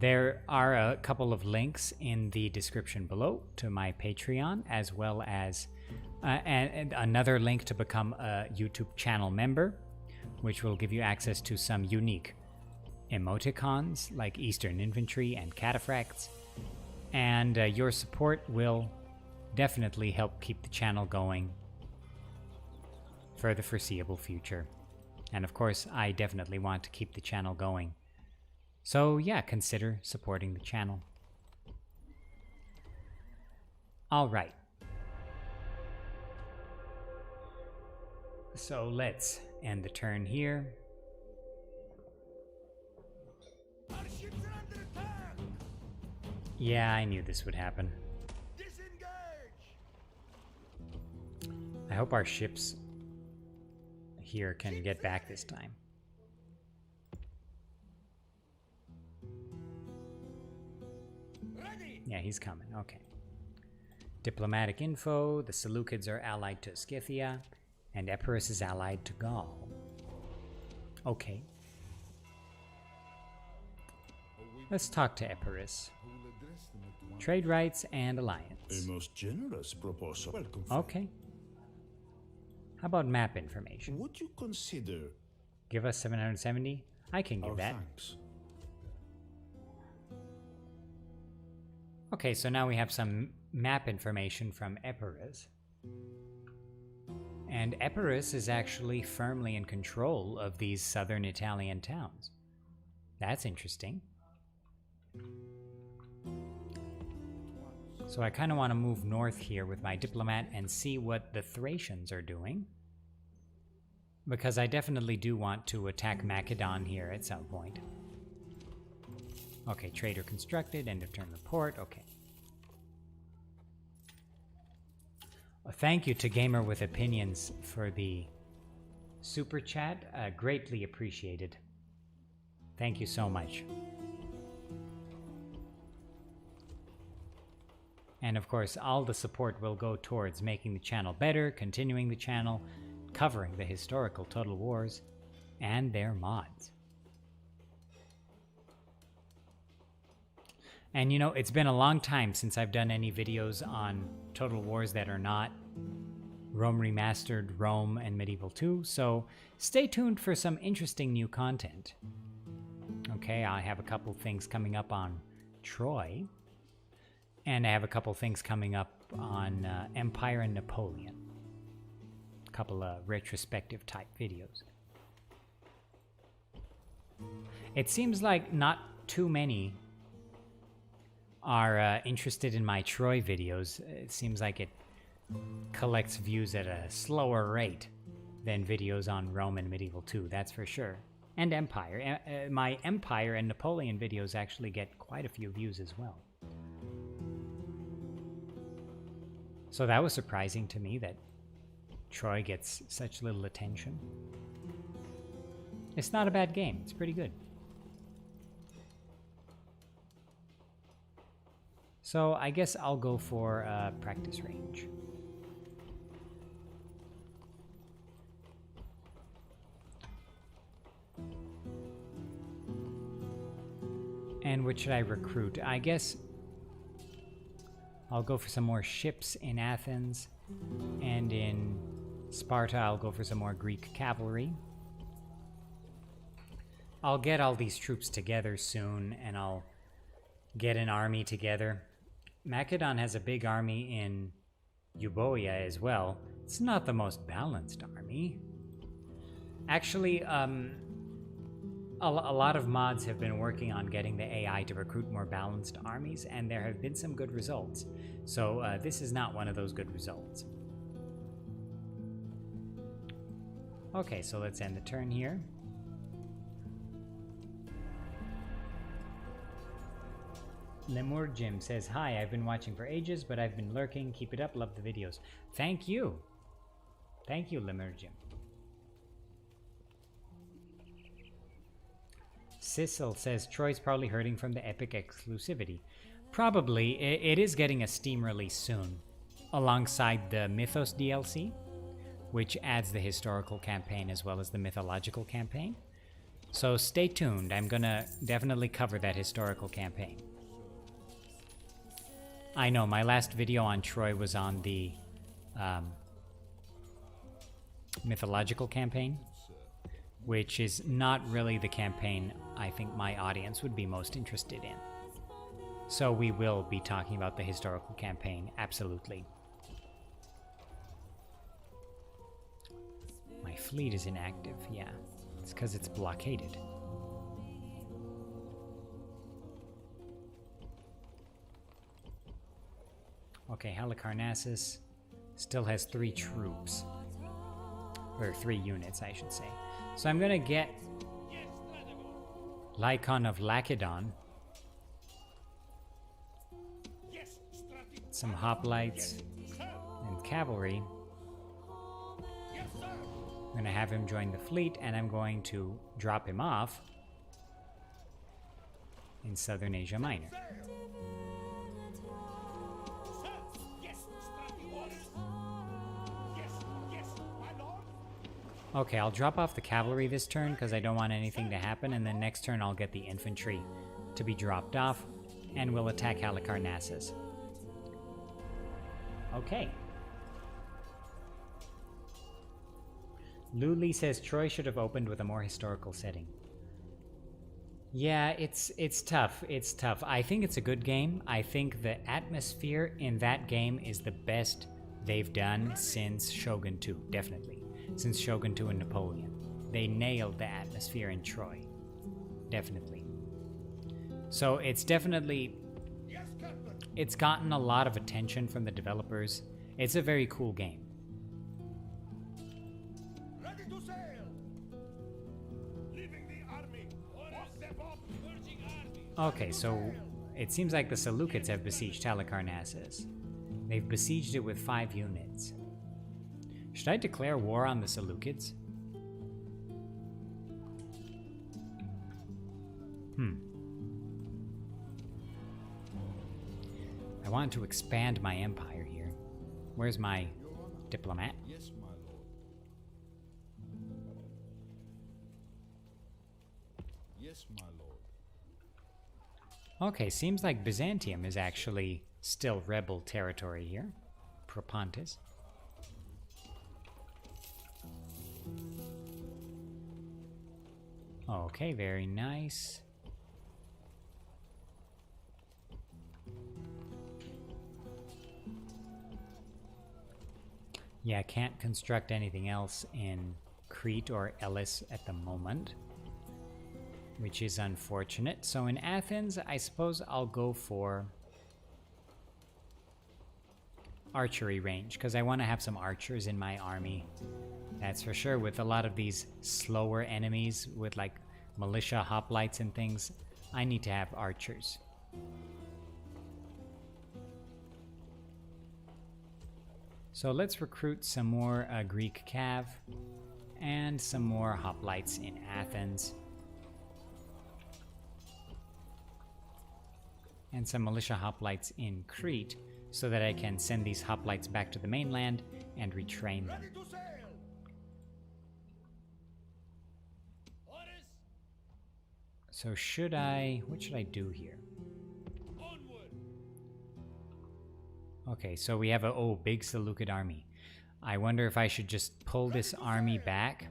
A: there are a couple of links in the description below to my Patreon, as well as and another link to become a YouTube channel member, which will give you access to some unique emoticons like Eastern Infantry and Cataphracts, and your support will definitely help keep the channel going for the foreseeable future. And of course, I definitely want to keep the channel going. So yeah, consider supporting the channel. All right. So let's end the turn here.
C: Our
A: Yeah, I knew this would happen.
B: Disengage!
A: I hope our ships here can get back this time.
B: Ready!
A: Yeah, he's coming. Okay. Diplomatic info. The Seleucids are allied to Scythia, and Epirus is allied to Gaul. Okay. Let's talk to Epirus.
D: I will address them at once.
A: Trade rights and alliance.
E: A most generous proposal. Welcome.
A: Okay. How about map information?
E: Would you consider
A: Give us 770? I can give
E: our
A: that.
E: thanks?
A: Okay, so now we have some map information from Epirus. And Epirus is actually firmly in control of these southern Italian towns. That's interesting. So I kind of want to move north here with my diplomat and see what the Thracians are doing. Because I definitely do want to attack Macedon here at some point. Okay, trader constructed, end of turn report, okay. Thank you to Gamer with Opinions for the super chat, greatly appreciated. Thank you so much. And of course, all the support will go towards making the channel better, continuing the channel, covering the historical Total Wars, and their mods. And you know, it's been a long time since I've done any videos on Total Wars that are not Rome Remastered, Rome, and Medieval 2, so stay tuned for some interesting new content. Okay, I have a couple things coming up on Troy, and I have a couple things coming up on Empire and Napoleon. A couple of retrospective type videos. It seems like not too many are interested in my Troy videos. It seems like it collects views at a slower rate than videos on Rome and Medieval 2, that's for sure. And Empire. My Empire and Napoleon videos actually get quite a few views as well. So that was surprising to me that Troy gets such little attention. It's not a bad game, it's pretty good. So I guess I'll go for practice range. And what should I recruit? I guess I'll go for some more ships in Athens, and in Sparta I'll go for some more Greek cavalry. I'll get all these troops together soon, and I'll get an army together. Macedon has a big army in Euboea as well. It's not the most balanced army. Actually, a lot of mods have been working on getting the AI to recruit more balanced armies, and there have been some good results. So this is not one of those good results. Okay, so let's end the turn here. Lemur Jim says, "Hi, I've been watching for ages, but I've been lurking. Keep it up, love the videos." Thank you. Thank you, Lemur Jim. Sissel says, "Troy's probably hurting from the Epic exclusivity." Probably. It is getting a Steam release soon, alongside the Mythos DLC, which adds the historical campaign as well as the mythological campaign. So stay tuned. I'm gonna definitely cover that historical campaign. I know, my last video on Troy was on the mythological campaign, which is not really the campaign I think my audience would be most interested in. So we will be talking about the historical campaign, absolutely. My fleet is inactive, yeah. It's because it's blockaded. Okay, Halicarnassus still has 3 troops. Or 3 units, I should say. So I'm gonna get Lycon of Lakedon some hoplites and cavalry. I'm going to have him join the fleet, and I'm going to drop him off in southern Asia Minor. Okay, I'll drop off the cavalry this turn because I don't want anything to happen, and then next turn I'll get the infantry to be dropped off, and we'll attack Halicarnassus. Okay. Luli says Troy should have opened with a more historical setting. Yeah, it's tough. It's tough. I think it's a good game. I think the atmosphere in that game is the best they've done since Shogun 2, definitely. Since Shogun 2 and Napoleon. They nailed the atmosphere in Troy. Definitely. So it's definitely... It's gotten a lot of attention from the developers. It's a very cool game.
B: Ready to sail. Leaving the army.
A: Okay, so it seems like the Seleucids have besieged Halicarnassus. They've besieged it with 5 units. Should I declare war on the Seleucids? I want to expand my empire here. Where's my diplomat?
D: Yes, my lord. Yes, my lord.
A: Okay, seems like Byzantium is actually still rebel territory here. Propontis. Okay, very nice. Yeah, can't construct anything else in Crete or Elis at the moment, which is unfortunate. So in Athens, I suppose I'll go for archery range, because I want to have some archers in my army. That's for sure. With a lot of these slower enemies with like militia hoplites and things, I need to have archers. So let's recruit some more Greek cav and some more hoplites in Athens. And some militia hoplites in Crete so that I can send these hoplites back to the mainland and retrain them.
B: Ready to sail.
A: So what should I do here?
B: Onward.
A: Okay, so we have a big Seleucid army. I wonder if I should just pull this army back.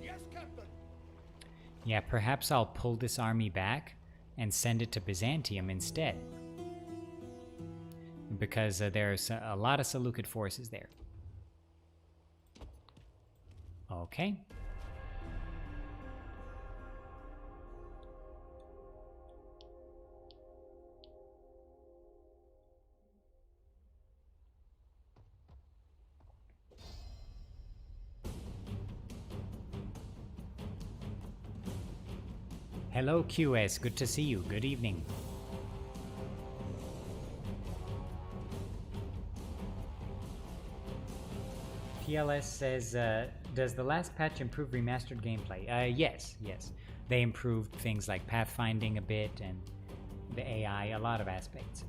B: Yes, Captain.
A: Yeah, perhaps I'll pull this army back and send it to Byzantium instead. Because there's a lot of Seleucid forces there. Okay. Hello QS, good to see you. Good evening. PLS says, does the last patch improve remastered gameplay? Yes. They improved things like pathfinding a bit and the AI, a lot of aspects.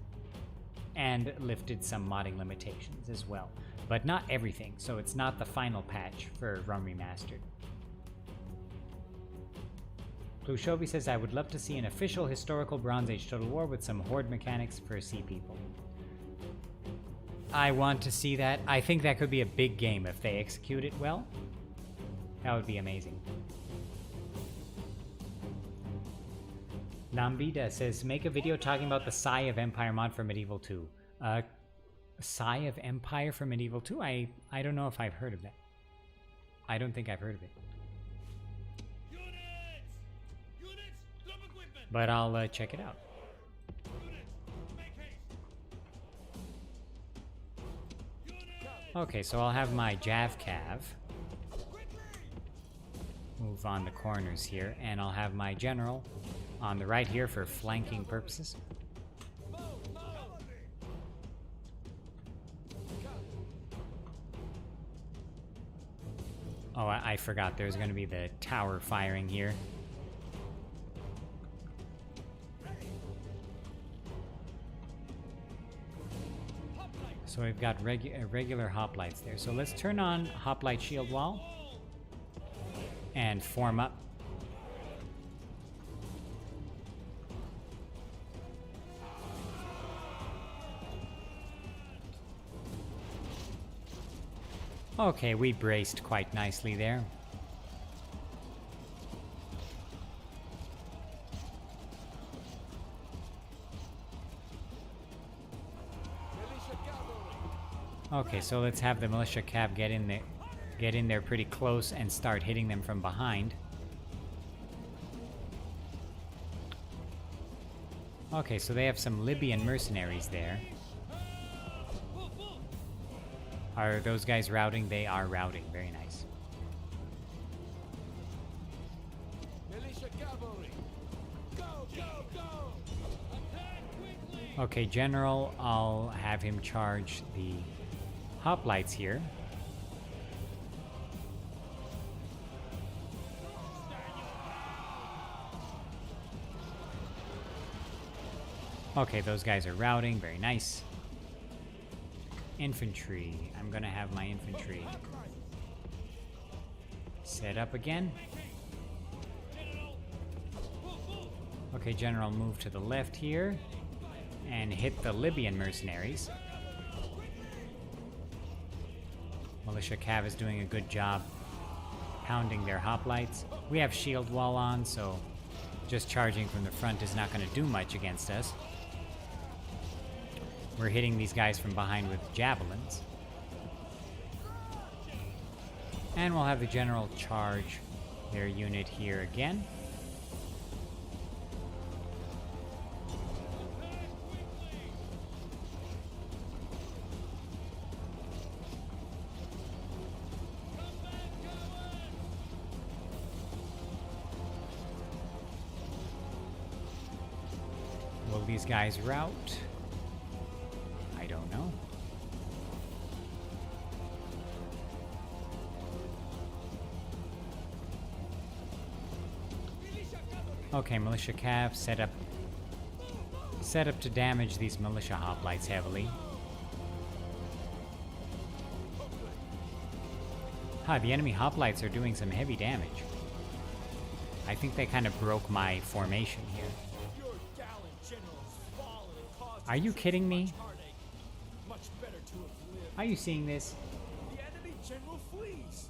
A: And lifted some modding limitations as well. But not everything, so it's not the final patch for Rum Remastered. Plushovi says, I would love to see an official historical Bronze Age Total War with some horde mechanics for Sea People. I want to see that. I think that could be a big game if they execute it well. That would be amazing. Lambida says, make a video talking about the Sigh of Empire mod for Medieval 2. Sigh of Empire for Medieval 2? I don't know if I've heard of that. I don't think I've heard of it. But I'll check it out. Okay, so I'll have my Jav Cav move on the corners here, and I'll have my general on the right here for flanking purposes. I forgot there's going to be the tower firing here. So we've got regular hoplites there. So let's turn on hoplite shield wall and form up. Okay, we braced quite nicely there. Okay, so let's have the militia cav get in there pretty close and start hitting them from behind. Okay, so they have some Libyan mercenaries there. Are those guys routing? They are routing. Very nice.
C: Militia cavalry. Go, go, go! Attack quickly!
A: Okay, General, I'll have him charge the hoplites here. Okay, those guys are routing. Very nice. Infantry. I'm gonna have my infantry set up again. Okay, General, move to the left here and hit the Libyan mercenaries. Militia Cav is doing a good job pounding their hoplites. We have shield wall on, so just charging from the front is not going to do much against us. We're hitting these guys from behind with javelins. And we'll have the general charge their unit here again. Will these guys rout? I don't know. Okay, militia cav set up to damage these militia hoplites heavily. The enemy hoplites are doing some heavy damage. I think they kind of broke my formation here.
C: Your gallant generals fallen and caused
A: Are you kidding me?
C: heartache. Much better to have lived.
A: Are you seeing this?
C: The enemy general flees.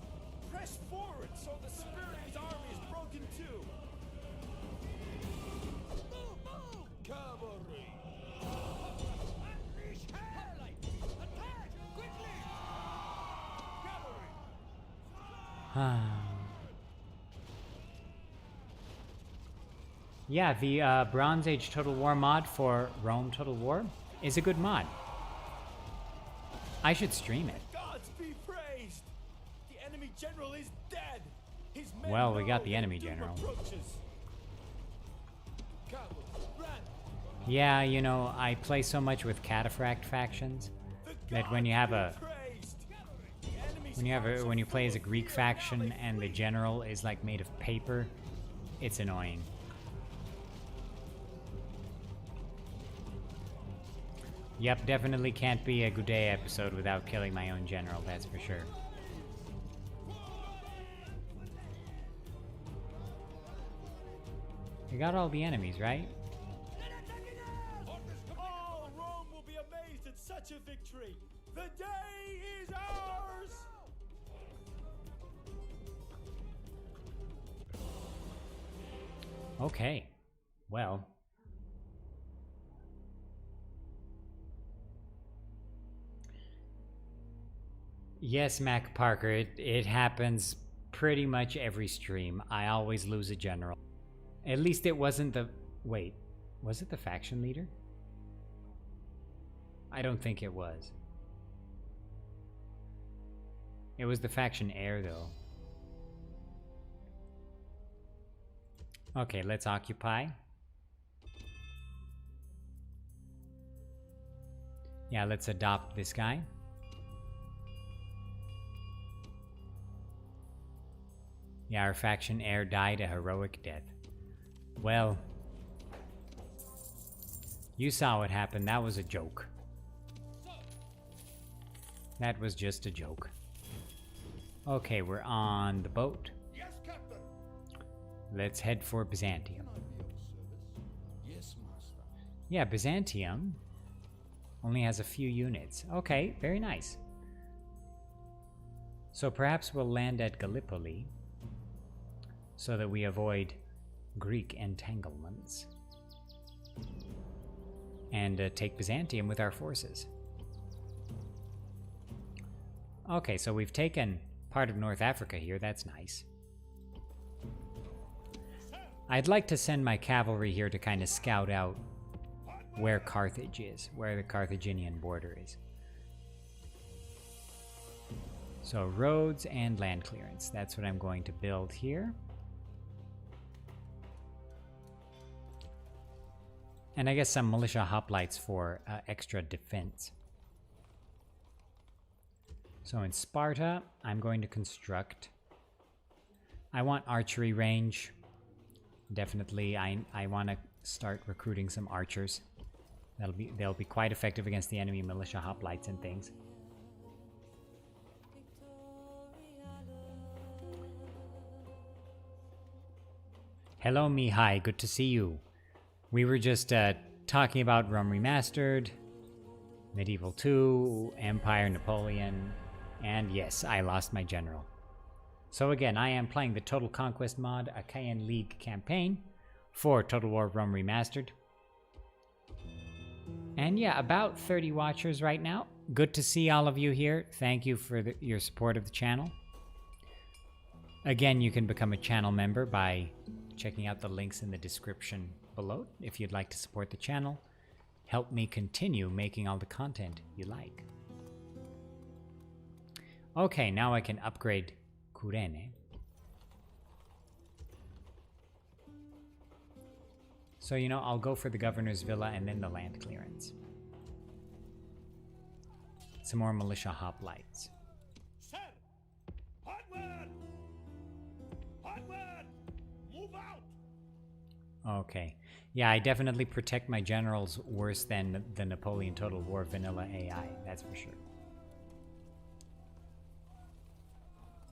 C: Press forward so the spirit of his army is broken too. Move, move! Cavalry! Unleash hell! Attack! Quickly! Cavalry!
A: Yeah, the Bronze Age Total War mod for Rome Total War is a good mod. I should stream it.
C: Gods be praised! The enemy general is dead! His men
A: Well, we
C: know
A: got the
C: when
A: enemy
C: doom
A: general.
C: approaches. Cavalry, run!
A: Yeah, you know, I play so much with cataphract factions that when you have a when you play as a Greek faction and the general is like made of paper, it's annoying. Yep, definitely can't be a Goudet episode without killing my own general, that's for sure. You got all the enemies, right?
C: All Rome will be amazed at such a victory! The day is ours!
A: Okay. Well. Yes, Mac Parker, it happens pretty much every stream. I always lose a general. At least it wasn't the... Wait, was it the faction leader? I don't think it was. It was the faction heir, though. Okay, let's occupy. Yeah, let's adopt this guy. Yeah, our faction heir died a heroic death. Well, you saw what happened. That was a joke. That was just a joke. Okay, we're on the boat.
B: Yes, Captain.
A: Let's head for Byzantium.
D: Yes, master.
A: Yeah, Byzantium only has a few units. Okay, very nice. So perhaps we'll land at Gallipoli so that we avoid Greek entanglements. And take Byzantium with our forces. Okay, so we've taken part of North Africa here. That's nice. I'd like to send my cavalry here to kind of scout out where Carthage is, where the Carthaginian border is. So roads and land clearance. That's what I'm going to build here. And I guess some militia hoplites for extra defense. So in Sparta, I'm going to construct. I want archery range. Definitely, I want to start recruiting some archers. They'll be quite effective against the enemy militia hoplites and things. Hello, Mihai. Good to see you. We were just talking about Rome Remastered, Medieval 2, Empire, Napoleon, and yes, I lost my general. So again, I am playing the Total Conquest mod Achaean League campaign for Total War Rome Remastered. And yeah, about 30 watchers right now. Good to see all of you here. Thank you for your support of the channel. Again, you can become a channel member by checking out the links in the description below if you'd like to support the channel. Help me continue making all the content you like. Okay, now I can upgrade Kurene. So, you know, I'll go for the governor's villa and then the land clearance. Some more militia hoplites.
B: Sir! Onward! Onward! Move out!
A: Okay. Yeah, I definitely protect my generals worse than the Napoleon Total War vanilla AI, that's for sure.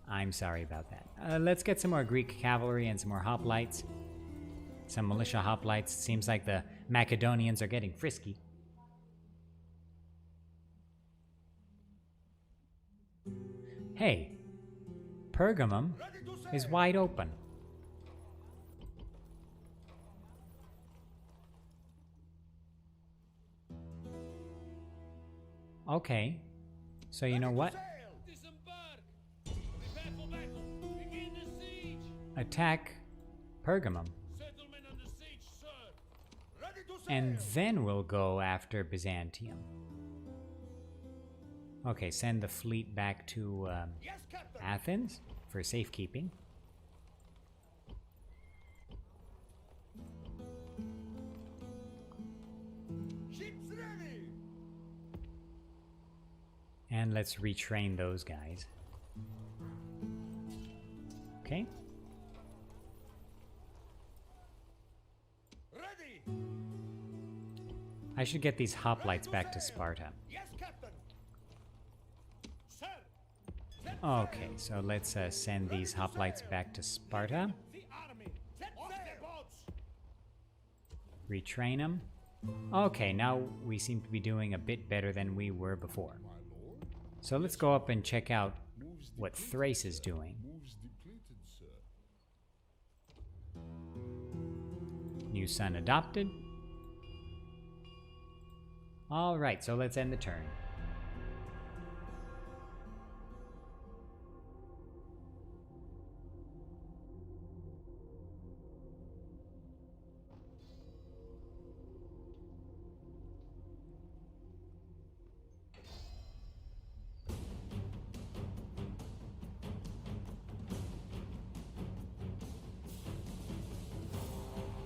A: I'm sorry about that. Let's get some more Greek cavalry and some more hoplites. Some militia hoplites. Seems like the Macedonians are getting frisky. Hey, Pergamum is wide open. Okay, so you know what?
C: Disembark! Prepare for battle! Begin the siege!
A: Attack Pergamum.
C: Settlement under siege, sir!
B: Ready to sail!
A: And then we'll go after Byzantium. Okay, send the fleet back to
B: Yes, Captain!
A: Athens for safekeeping.
B: Ships ready!
A: And let's retrain those guys. Okay.
B: Ready!
A: I should get these hoplites back to Sparta.
B: Yes, Captain! Sir! Set
A: Okay, so let's send these hoplites back to Sparta.
B: the army! Set off the boats!
A: Retrain them. Okay, now we seem to be doing a bit better than we were before.
D: My lord.
A: So let's go up and check out
D: Moves
A: what
D: depleted.
A: Thrace is doing.
D: Moves depleted, sir.
A: New son adopted. Alright, so let's end the turn.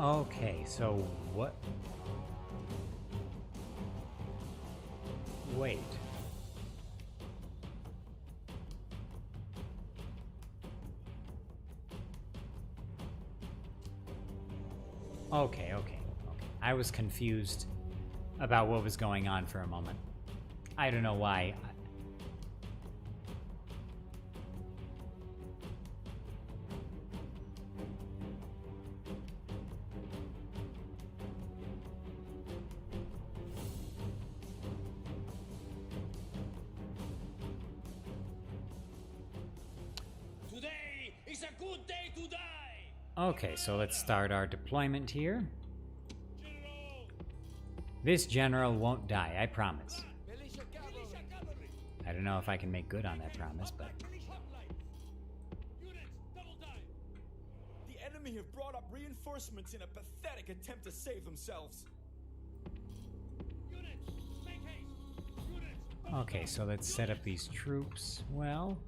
A: Okay, so what? Wait. Okay, okay, okay. I was confused about what was going on for a moment. I don't know why.
C: Today is a good day to die!
A: Okay, so let's start our deployment here. This general won't die, I promise.
C: Militia cavalry!
A: I don't know if I can make good on that promise, but...
C: Units, double time! The enemy have brought up reinforcements in a pathetic attempt to save themselves. Units, make haste! Units!
A: Okay, so let's set up these troops. Well...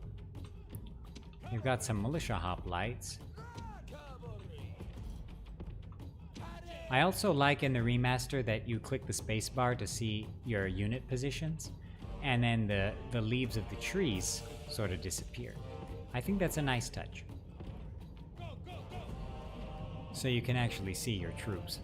A: You've got some militia hoplites. I also like in the remaster that you click the spacebar to see your unit positions, and then the leaves of the trees sort of disappear. I think that's a nice touch. So you can actually see your troops.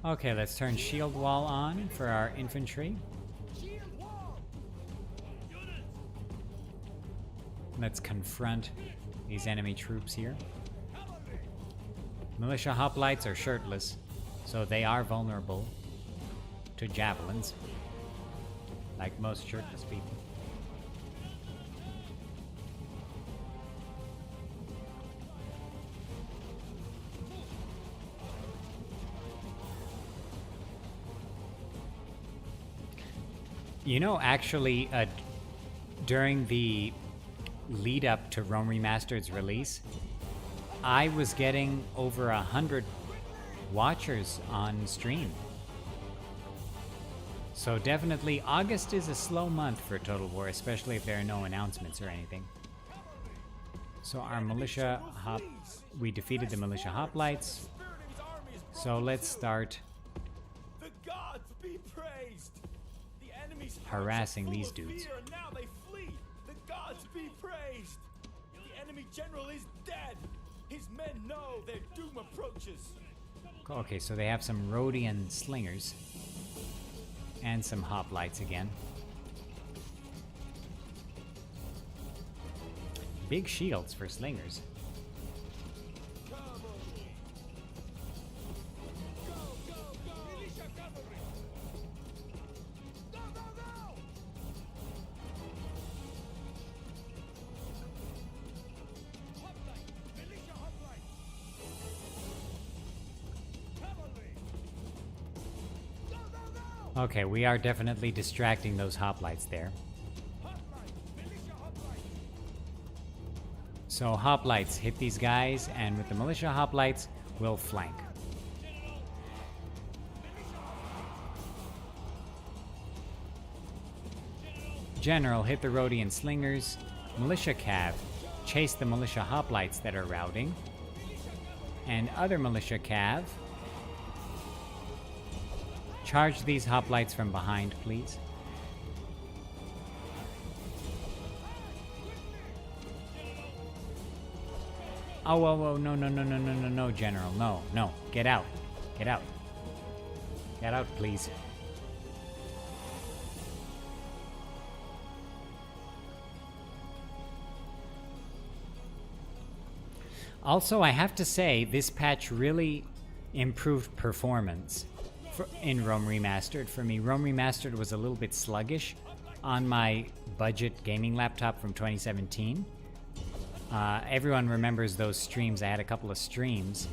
A: Okay, let's turn shield wall on for our infantry. Let's confront these enemy troops here. Militia hoplites are shirtless, so they are vulnerable to javelins, like most shirtless people. You know, actually, during the lead up to Rome Remastered's release, I was getting over 100 watchers on stream. So definitely, August is a slow month for Total War, especially if there are no announcements or anything. So our militia we defeated the militia hoplites. So let's start
C: The gods be praised! The enemy's
A: harassing
C: hearts are
A: these
C: full of
A: dudes.
C: fear, and now they flee. The gods be praised! The enemy general is dead. His men know their doom approaches.
A: Okay, so they have some Rhodian slingers. And some hoplites again. Big shields for slingers. Okay, we are definitely distracting those hoplites there. So hoplites hit these guys, and with the militia hoplites, we'll flank. General, hit the Rhodian slingers. Militia cav, chase the militia hoplites that are routing. And other militia cav, charge these hoplites from behind, please. Oh, whoa, whoa, no, no, no, no, no, no, no, General, no, no, get out, get out. Get out, please. Also, I have to say, this patch really improved performance in Rome Remastered for me. Rome Remastered was a little bit sluggish on my budget gaming laptop from 2017. Everyone remembers those streams. I had a couple of streams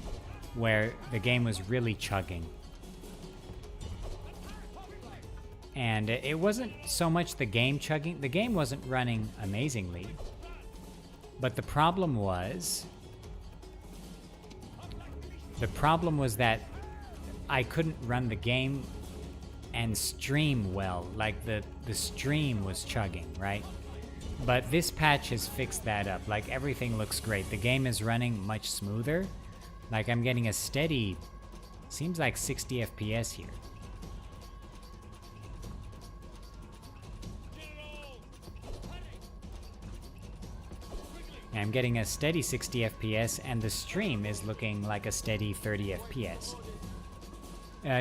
A: where the game was really chugging. And it wasn't so much the game chugging. The game wasn't running amazingly. But the problem was that I couldn't run the game and stream well. Like the stream was chugging, right? But this patch has fixed that up. Like, everything looks great. The game is running much smoother. Like, I'm getting a steady, seems like 60 FPS here. I'm getting a steady 60 FPS, and the stream is looking like a steady 30 FPS.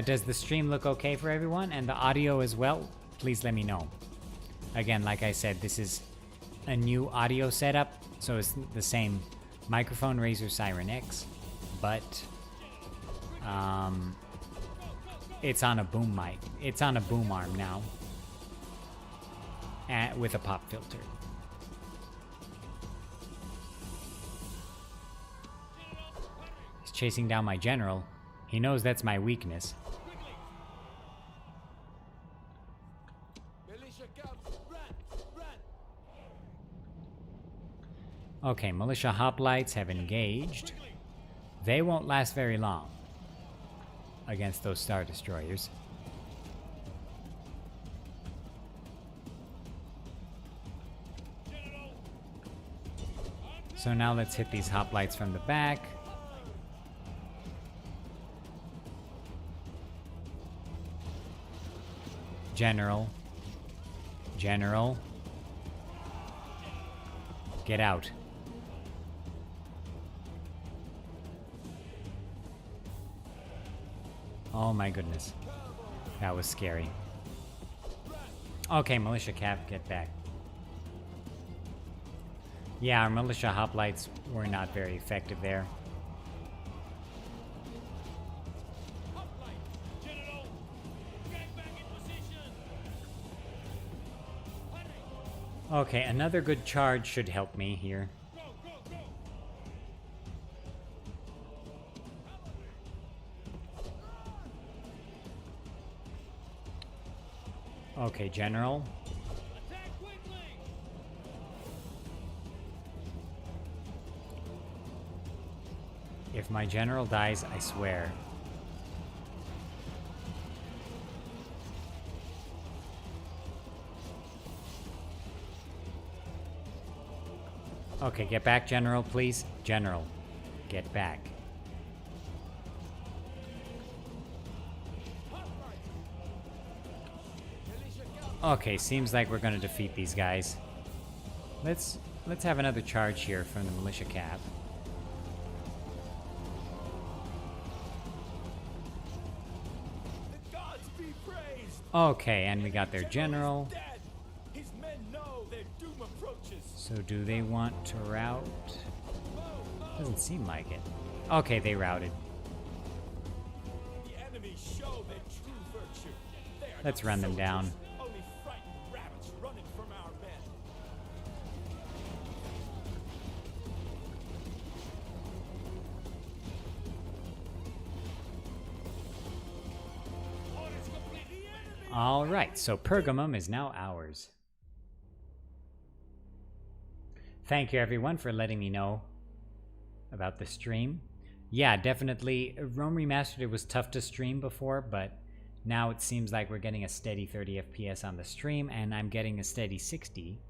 A: Does the stream look okay for everyone, and the audio as well? Please let me know. Again, like I said, this is a new audio setup, so it's the same microphone, Razer Siren X, but it's on a boom mic. It's on a boom arm now, with a pop filter. He's chasing down my general. He knows that's my weakness. Okay, militia hoplites have engaged. They won't last very long against those Star Destroyers. So now let's hit these hoplites from the back. General. General. Get out. Oh my goodness. That was scary. Okay, militia cap, get back. Yeah, our militia hoplites were not very effective there. Okay, another good charge should help me here. Okay, General. If my general dies, I swear. Okay, get back, General, please. General, get back. Okay, seems like we're gonna defeat these guys. Let's have another charge here from the militia cap.
C: The gods be praised.
A: Okay, and we got their general.
C: His men know their doom approaches.
A: So do they want to rout? Doesn't seem like it. Okay, they routed.
C: The enemy show their true virtue. They are
A: Let's
C: not
A: run them
C: soldiers,
A: down.
C: only frightened rabbits running from our men.
A: All right, so Pergamum is now ours. Thank you, everyone, for letting me know about the stream. Yeah, definitely. Rome Remastered was tough to stream before, but now it seems like we're getting a steady 30 FPS on the stream, and I'm getting a steady 60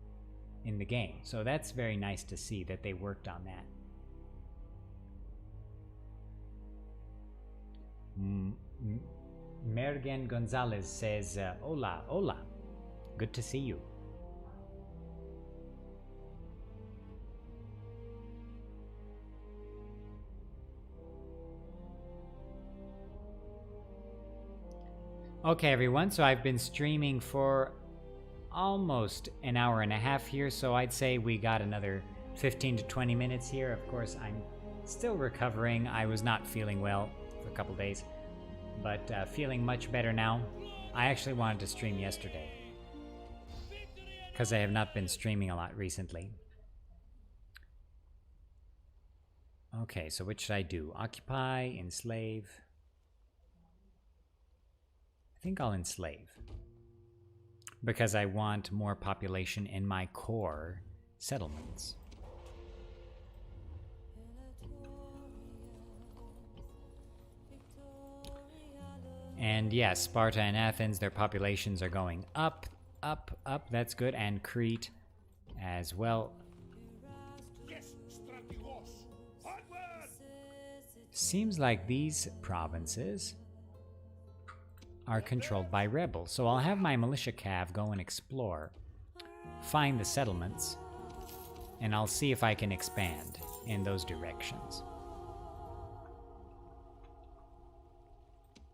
A: in the game. So that's very nice to see that they worked on that. Mergen Gonzalez says, hola, hola. Good to see you. Okay, everyone, so I've been streaming for almost an hour and a half here, so I'd say we got another 15 to 20 minutes here. Of course, I'm still recovering. I was not feeling well for a couple days, but feeling much better now. I actually wanted to stream yesterday because I have not been streaming a lot recently. Okay, so what should I do? Occupy, enslave. I think I'll enslave because I want more population in my core settlements. And yeah, Sparta and Athens, their populations are going up, up, up. That's good. And Crete as well.
B: Yes, Strategos. Onward!
A: Seems like these provinces are controlled by rebels. So I'll have my militia cav go and explore, find the settlements, and I'll see if I can expand in those directions.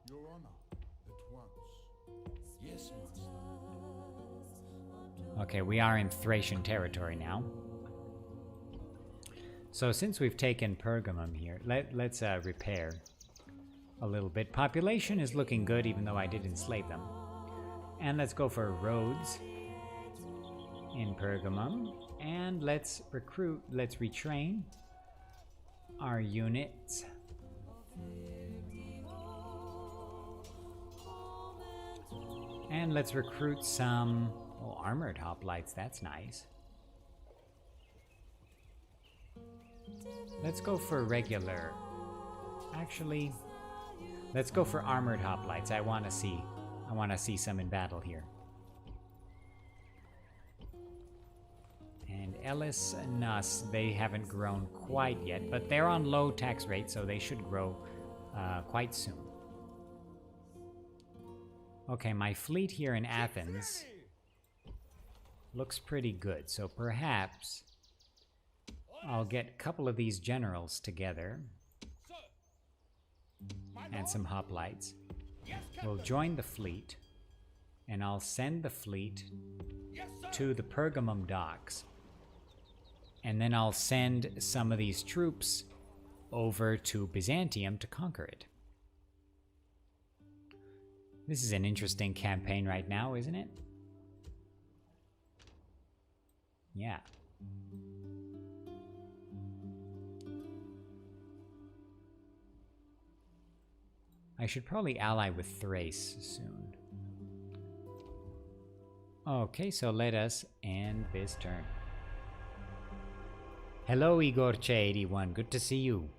D: Your honor, at once. Yes, master.
A: Okay, we are in Thracian territory now. So since we've taken Pergamum here, let's repair a little bit. Population is looking good, even though I did enslave them. And let's go for roads in Pergamum. And let's retrain our units. And let's recruit some armored hoplites. That's nice. Let's go for regular. Actually, let's go for armored hoplites. I want to see some in battle here. And Ellis and Nuss, they haven't grown quite yet, but they're on low tax rate, so they should grow quite soon. Okay, my fleet here in Athens looks pretty good, so perhaps I'll get a couple of these generals together and some hoplites. We'll join the fleet, and I'll send the fleet to the Pergamum docks. And then I'll send some of these troops over to Byzantium to conquer it. This is an interesting campaign right now, isn't it? Yeah. I should probably ally with Thrace soon. Okay, so let us end this turn. Hello, Igor Che81. Good to see you.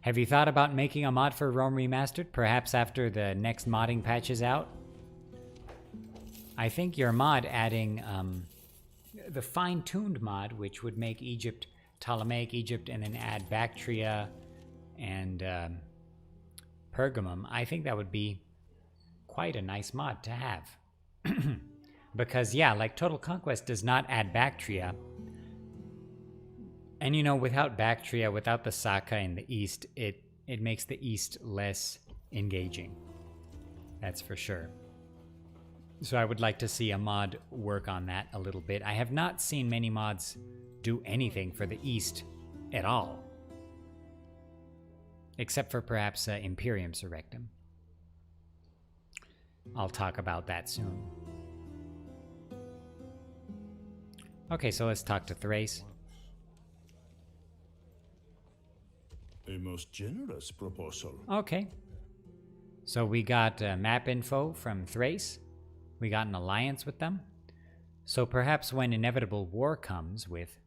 A: Have you thought about making a mod for Rome Remastered? Perhaps after the next modding patch is out? I think your mod adding the fine-tuned mod, which would make Egypt Ptolemaic Egypt and then add Bactria and Pergamum, I think that would be quite a nice mod to have. Because, yeah, like Total Conquest does not add Bactria. And, you know, without Bactria, without the Saka in the east, it makes the east less engaging. That's for sure. So I would like to see a mod work on that a little bit. I have not seen many mods do anything for the east at all. Except for perhaps Imperium Surrectum. I'll talk about that soon. Okay, so let's talk to Thrace.
E: A most generous proposal.
A: Okay. So we got map info from Thrace. We got an alliance with them. So perhaps when inevitable war comes with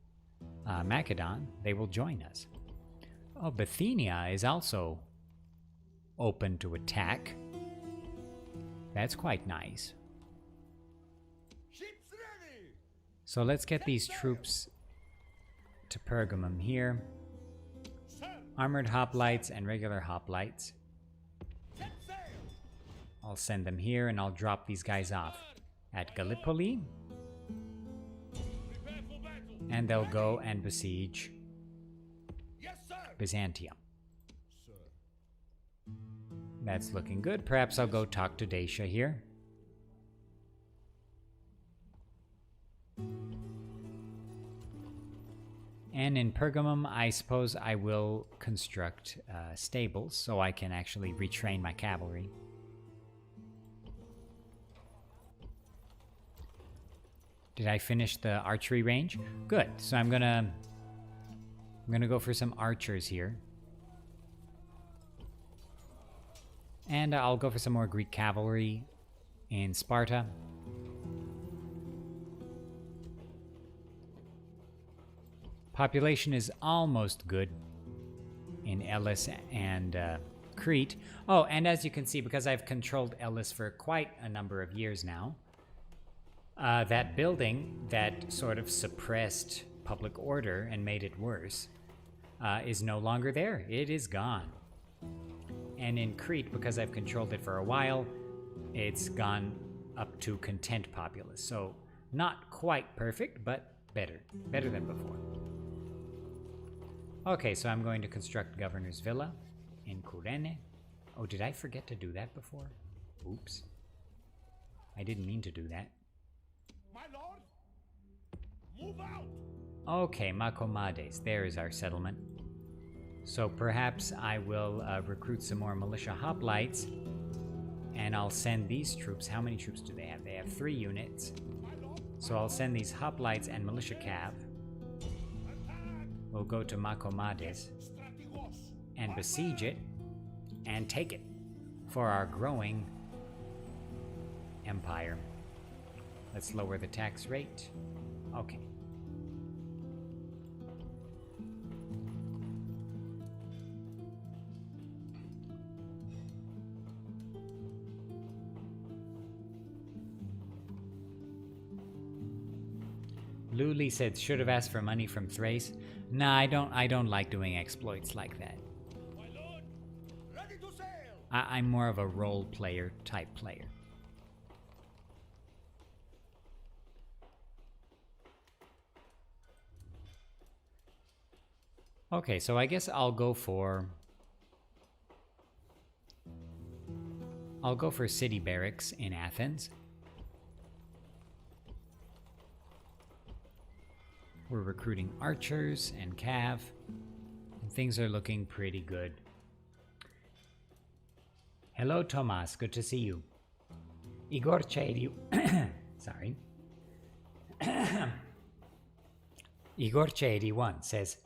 A: Macedon, they will join us. Oh, Bithynia is also open to attack. That's quite nice.
B: Ships ready.
A: So let's get these troops to Pergamum here. Armored hoplites and regular hoplites.
B: Set sail.
A: I'll send them here and I'll drop these guys off at Gallipoli.
B: Prepare for battle.
A: And they'll go and besiege
B: Yes, sir.
A: Byzantium.
D: Sir.
A: That's looking good. Perhaps I'll go talk to Dacia here. And in Pergamum, I suppose I will construct stables so I can actually retrain my cavalry. Did I finish the archery range? Good. So I'm gonna go for some archers here. And I'll go for some more Greek cavalry in Sparta. Population is almost good in Elis and Crete. Oh, and as you can see, because I've controlled Elis for quite a number of years now, that building that sort of suppressed public order and made it worse is no longer there. It is gone. And in Crete, because I've controlled it for a while, it's gone up to content populace. So not quite perfect, but better. Better than before. Okay, so I'm going to construct Governor's Villa in Curene. Oh, did I forget to do that before? Oops. I didn't mean to do that.
B: My lord, move out.
A: Okay, Macomades, there is our settlement. So perhaps I will recruit some more militia hoplites, and I'll send these troops. How many troops do they have? They have 3 units. So I'll send these hoplites and militia cav. We'll go to Macomades and besiege it and take it for our growing empire. Let's lower the tax rate. Okay. Luli said, should have asked for money from Thrace. Nah, I don't like doing exploits like that.
B: My lord, ready to sail.
A: I'm more of a role player type player. Okay, so I guess I'll go for City Barracks in Athens. We're recruiting archers and cav, and things are looking pretty good. Hello, Tomas. Good to see you. Igor Chedi... Sorry. Igor Chedi1 says,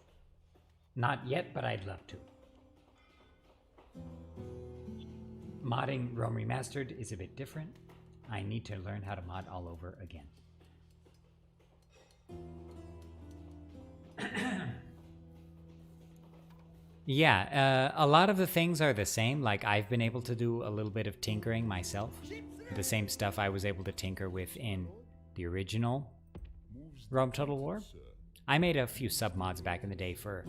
A: not yet, but I'd love to. Modding Rome Remastered is a bit different. I need to learn how to mod all over again. Yeah, a lot of the things are the same. Like, I've been able to do a little bit of tinkering myself. The same stuff I was able to tinker with in the original Rome Total War. I made a few submods back in the day for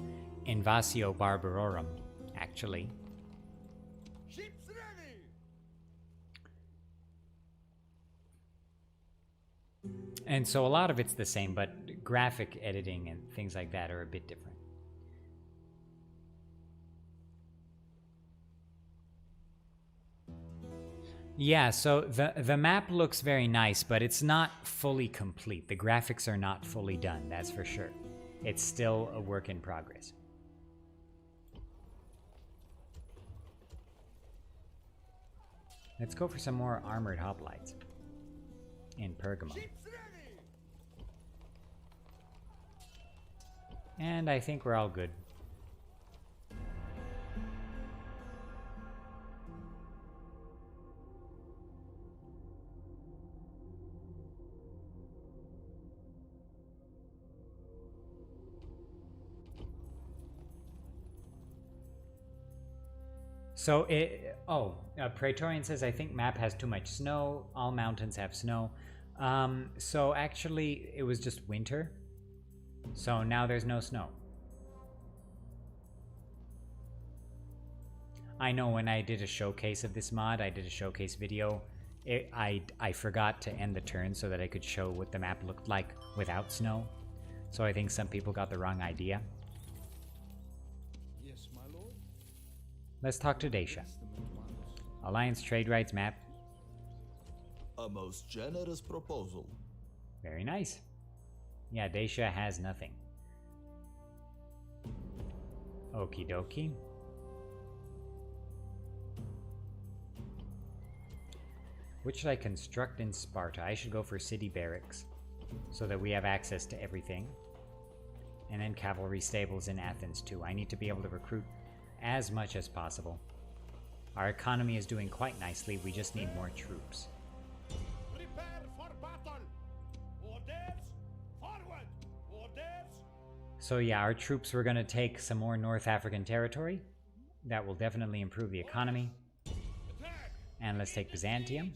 A: Invasio Barbarorum, actually.
B: Ships ready.
A: And so a lot of it's the same, but graphic editing and things like that are a bit different. Yeah, so the map looks very nice, but it's not fully complete. The graphics are not fully done, that's for sure. It's still a work in progress. Let's go for some more armored hoplites in Pergamum.
B: Ships ready.
A: And I think we're all good. So, Praetorian says, I think map has too much snow. All mountains have snow. So actually, it was just winter. So now there's no snow. I know when I did a showcase of this mod, I did a showcase video. I forgot to end the turn so that I could show what the map looked like without snow. So I think some people got the wrong idea.
D: Yes, my lord.
A: Let's talk to Dacia. Alliance trade rights map.
C: A most generous proposal.
A: Very nice. Yeah, Dacia has nothing. Okie dokie. What should I construct in Sparta? I should go for city barracks so that we have access to everything. And then cavalry stables in Athens too. I need to be able to recruit as much as possible. Our economy is doing quite nicely. We just need more troops.
B: Prepare for battle. Orders, forward. Orders.
A: So yeah, our troops were going to take some more North African territory. That will definitely improve the economy.
B: Attack.
A: And let's take Byzantium.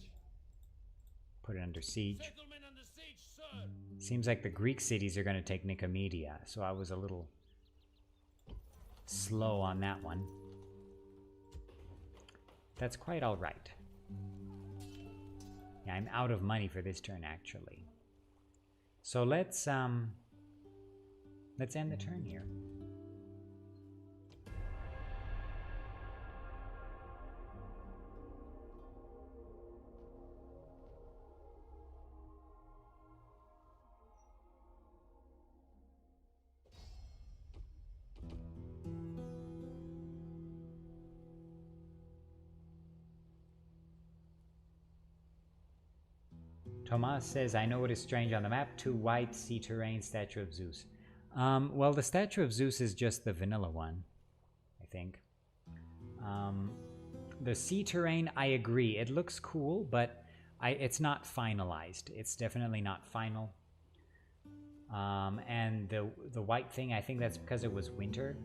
A: Put it under siege.
B: Settlement under siege, sir.
A: Seems like the Greek cities are going to take Nicomedia, so I was a little slow on that one. That's quite all right. Yeah, I'm out of money for this turn, actually. So let's end the turn here. Tomas says, I know what is strange on the map. 2 white, sea terrain, statue of Zeus. Well, the statue of Zeus is just the vanilla one, I think. The sea terrain, I agree. It looks cool, but it's not finalized. It's definitely not final. And the white thing, I think that's because it was winter.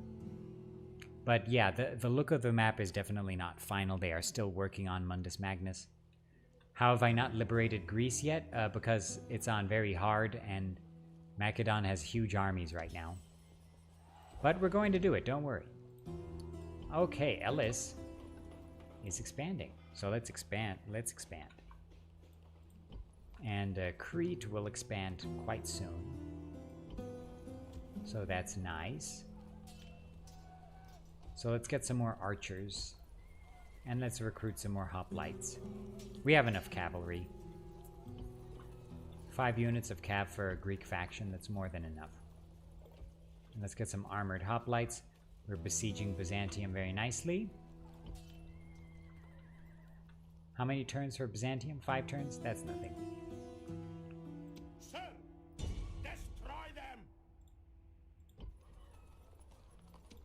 A: But yeah, the look of the map is definitely not final. They are still working on Mundus Magnus. How have I not liberated Greece yet? Because it's on very hard, and Macedon has huge armies right now. But we're going to do it, don't worry. Okay, Ellis is expanding. So let's expand. And Crete will expand quite soon. So that's nice. So let's get some more archers. And let's recruit some more hoplites. We have enough cavalry. 5 units of cav for a Greek faction, that's more than enough. And let's get some armored hoplites. We're besieging Byzantium very nicely. How many turns for Byzantium? 5 turns? That's nothing.
B: Sir, destroy them.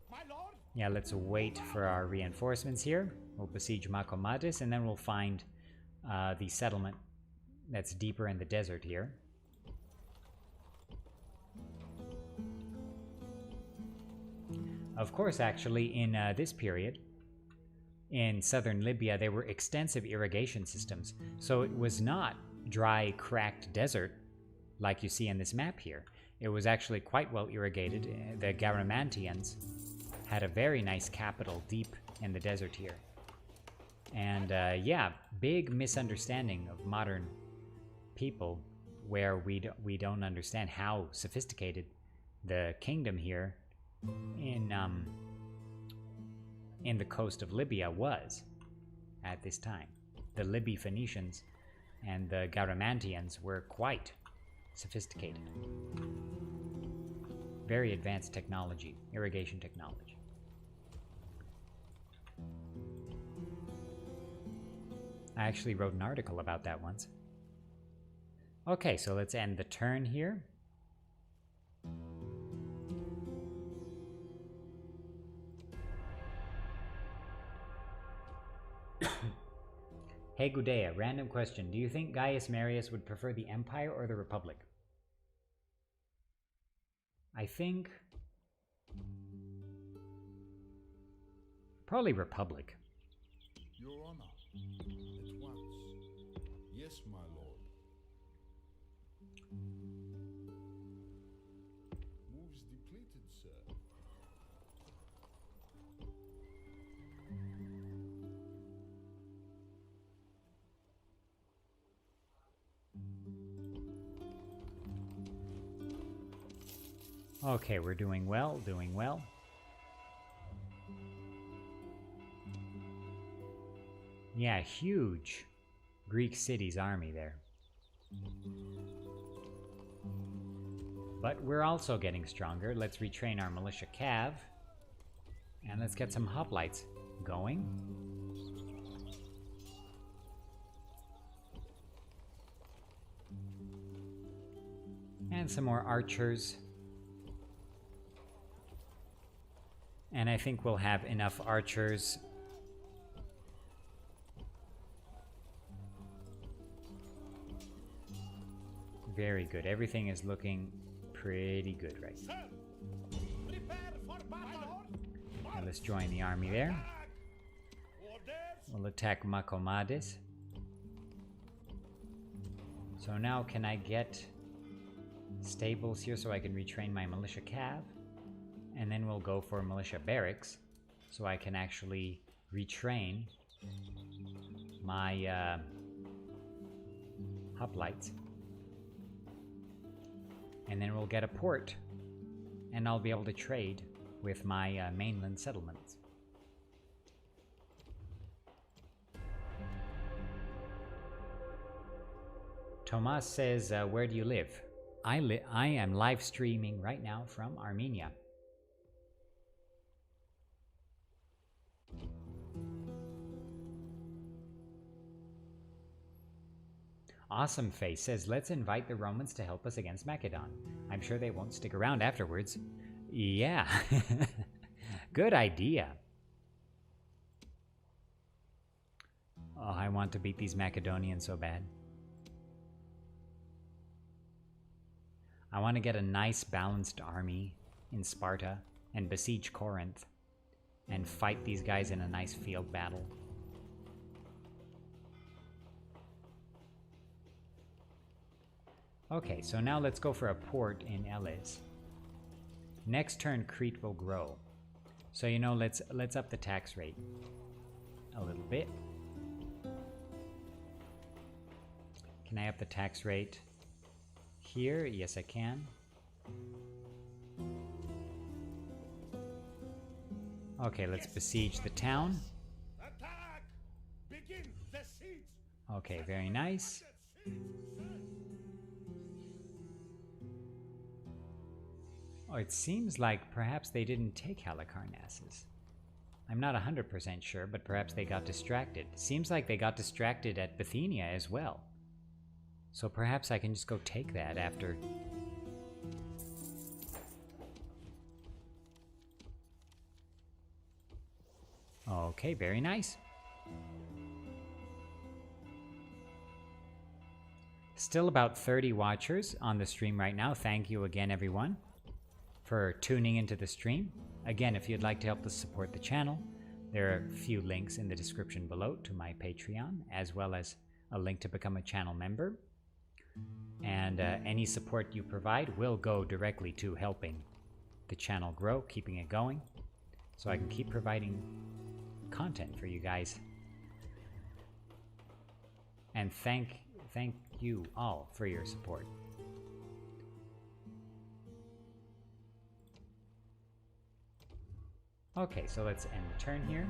B: My lord.
A: Yeah, let's wait for our reinforcements here. We'll besiege Macomadis, and then we'll find the settlement that's deeper in the desert here. Of course, actually, in this period, in southern Libya, there were extensive irrigation systems. So it was not dry, cracked desert like you see in this map here. It was actually quite well irrigated. The Garamantians had a very nice capital deep in the desert here. And yeah, big misunderstanding of modern people where we don't understand how sophisticated the kingdom here in the coast of Libya was at this time. The Libby Phoenicians and the Garamantians were quite sophisticated. Very advanced technology, irrigation technology. I actually wrote an article about that once. Okay, so let's end the turn here. Hey Gudea, random question. Do you think Gaius Marius would prefer the Empire or the Republic? I think probably Republic.
D: Your Honor, at once. Yes, my lord. Moves depleted, sir.
A: Okay, we're doing well, doing well. Yeah, huge Greek city's army there. But we're also getting stronger. Let's retrain our militia cav. And let's get some hoplites going. And some more archers. And I think we'll have enough archers. Very good. Everything is looking pretty good right now.
B: Sir, prepare for battle.
A: Now let's join the army there.
B: Orders.
A: We'll attack Macomadis. So now can I get stables here so I can retrain my militia cav? And then we'll go for Militia Barracks, so I can actually retrain my hoplites. And then we'll get a port, and I'll be able to trade with my mainland settlements. Tomas says, where do you live? I am live streaming right now from Armenia. Awesome Face says, let's invite the Romans to help us against Macedon. I'm sure they won't stick around afterwards. Yeah. Good idea. Oh, I want to beat these Macedonians so bad. I want to get a nice balanced army in Sparta and besiege Corinth and fight these guys in a nice field battle. Okay, so now let's go for a port in Elis. Next turn, Crete will grow. So, you know, let's up the tax rate a little bit. Can I up the tax rate here? Yes, I can. Okay, let's besiege the town.
B: Attack! Begin the siege!
A: Okay, very nice. Oh, it seems like perhaps they didn't take Halicarnassus. I'm not 100% sure, but perhaps they got distracted. Seems like they got distracted at Bithynia as well. So perhaps I can just go take that after. Okay, very nice. Still about 30 watchers on the stream right now. Thank you again, everyone, for tuning into the stream. Again, if you'd like to help us support the channel, there are a few links in the description below to my Patreon, as well as a link to become a channel member. And any support you provide will go directly to helping the channel grow, keeping it going, so I can keep providing content for you guys. And thank you all for your support. Okay, so let's end the turn here.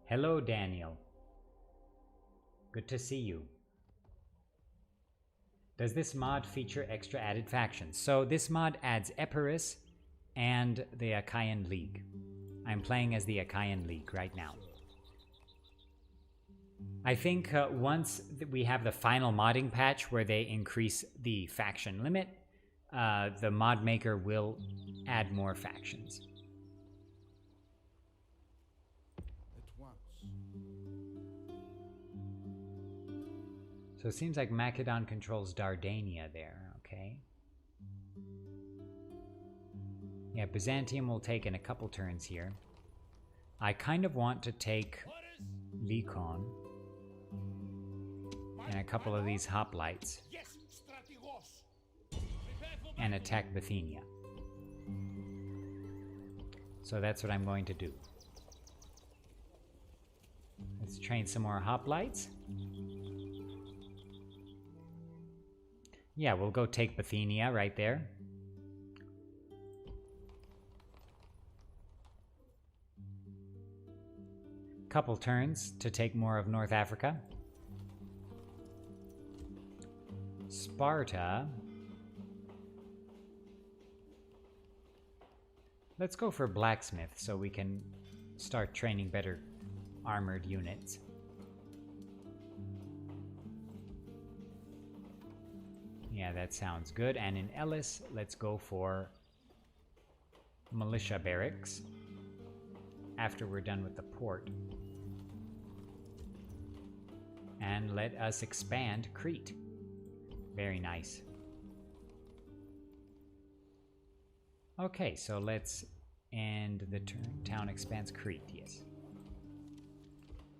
A: Hello, Daniel. Good to see you. Does this mod feature extra added factions? So this mod adds Epirus and the Achaean League. I'm playing as the Achaean League right now. I think once we have the final modding patch where they increase the faction limit, the mod maker will add more factions.
D: At once.
A: So it seems like Macedon controls Dardania there, okay? Yeah, Byzantium will take in a couple turns here. I kind of want to take Lycaon and a couple of these hoplites and attack Bithynia. So that's what I'm going to do. Let's train some more hoplites. Yeah, we'll go take Bithynia right there. Couple turns to take more of North Africa. Sparta. Let's go for blacksmith so we can start training better armored units. Yeah, that sounds good. And in Elis, let's go for Militia Barracks after we're done with the port. And let us expand Crete. Very nice. Okay, so let's end the turn. Town expands Crete, yes.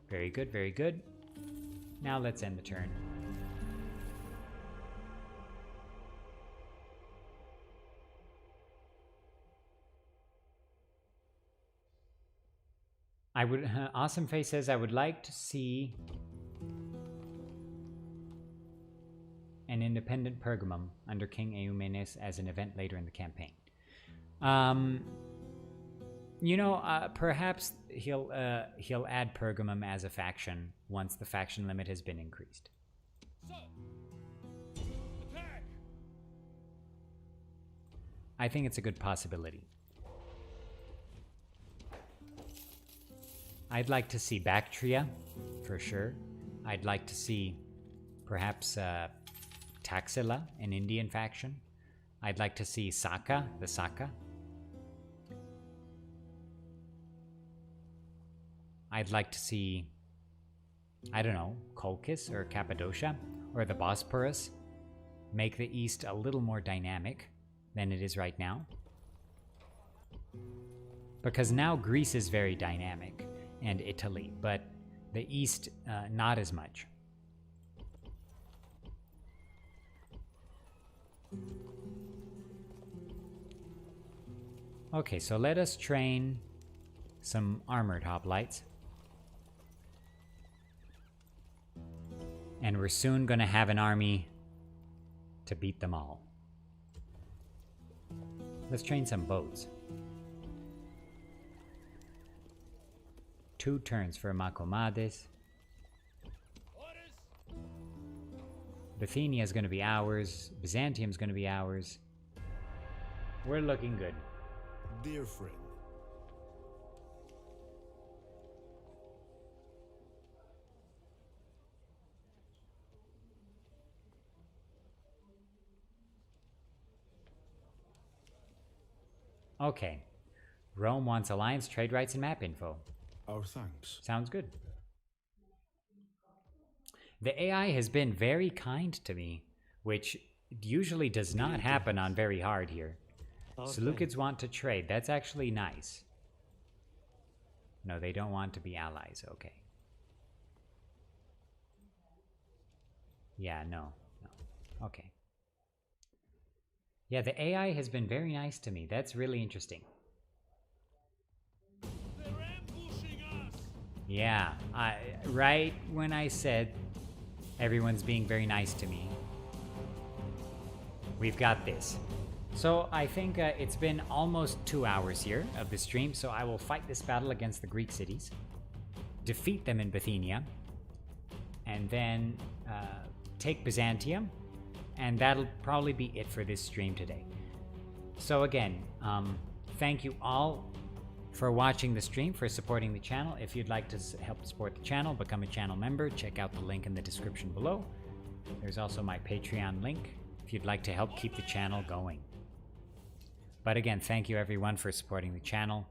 A: Very good, very good. Now let's end the turn. I would. Awesome Face says I would like to see an independent Pergamum under King Eumenes as an event later in the campaign. You know, perhaps he'll add Pergamum as a faction once the faction limit has been increased.
B: So, attack!
A: I think it's a good possibility. I'd like to see Bactria, for sure. I'd like to see perhaps Taxila, an Indian faction. I'd like to see Saka, the Saka. I'd like to see, I don't know, Colchis or Cappadocia or the Bosporus make the East a little more dynamic than it is right now. Because now Greece is very dynamic, and Italy, but the East, not as much. Okay, so let us train some armored hoplites. And we're soon going to have an army to beat them all. Let's train some boats. 2 turns for Macomades. Bithynia is going to be ours. Byzantium is going to be ours. We're looking good.
E: Dear friend,
A: Okay. Rome wants alliance, trade rights, and map info.
E: our thanks.
A: Sounds good. The AI has been very kind to me, which usually does not happen on very hard here. Seleucids want to trade. That's actually nice. No, they don't want to be allies. Okay. Yeah, no. Okay. Yeah, the AI has been very nice to me. That's really interesting.
B: They're ambushing us!
A: Yeah, right when I said everyone's being very nice to me, we've got this. So I think it's been almost 2 hours here of the stream, so I will fight this battle against the Greek cities, defeat them in Bithynia, and then take Byzantium, and that'll probably be it for this stream today. So again, thank you all for watching the stream, for supporting the channel. If you'd like to help support the channel, become a channel member, check out the link in the description below. There's also my Patreon link if you'd like to help keep the channel going. But again, thank you everyone for supporting the channel.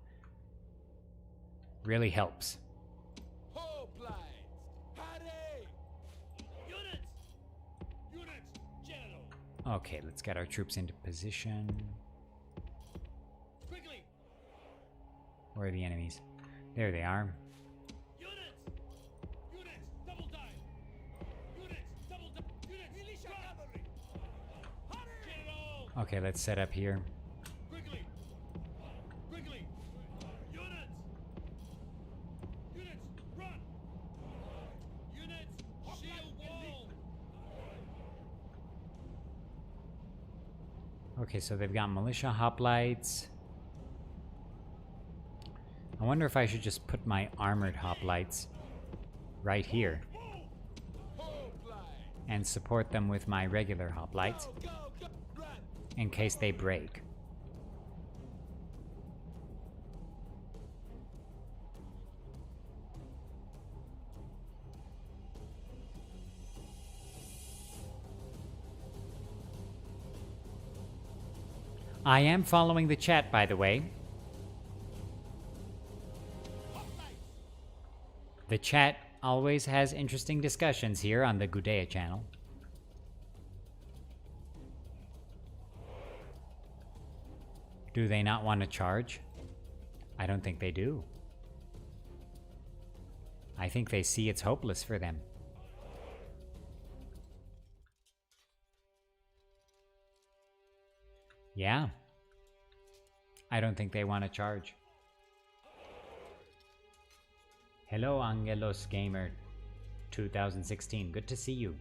A: Really helps.
B: Hoplites! Hurry! Units! Units! General!
A: Okay, let's get our troops into position.
B: Quickly!
A: Where are the enemies? There they are.
B: Units! Units! Double time! Units! Double time! Units! Militia cavalry! Hurry! General!
A: Okay, let's set up here.
B: Quickly! Quickly! Units! Units! Run! Units! Shield wall!
A: Okay, so they've got militia hoplites. I wonder if I should just put my armored hoplites right here and support them with my regular hoplites
B: Go! Go! Run!
A: in case they break. I am following the chat, by the way. The chat always has interesting discussions here on the Gudea channel. Do they not want to charge? I don't think they do. I think they see it's hopeless for them. Yeah. I don't think they want to charge. Hello, Angelos Gamer 2016. Good to see you.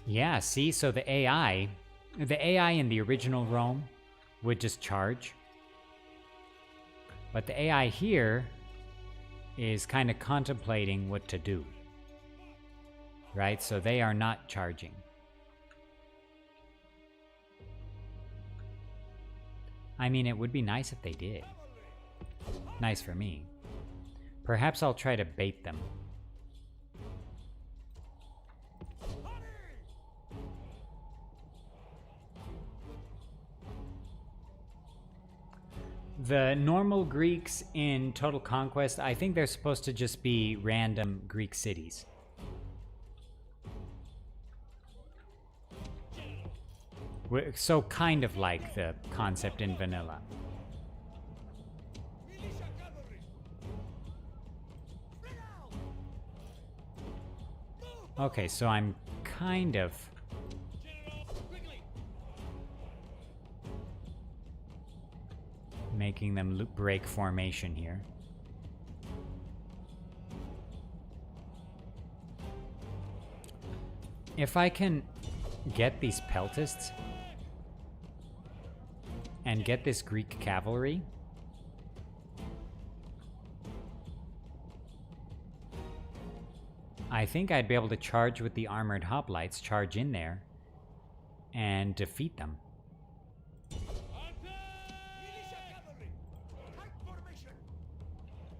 A: Yeah, see, so the AI in the original Rome would just charge. But the AI here is kind of contemplating what to do. Right? So they are not charging. I mean, it would be nice if they did. Nice for me. Perhaps I'll try to bait them. The normal Greeks in Total Conquest, I think they're supposed to just be random Greek cities. So kind of like the concept in vanilla. Okay, so I'm kind of... making them break formation here. If I can get these peltasts and get this Greek cavalry, I think I'd be able to charge with the armored hoplites, charge in there, and defeat them.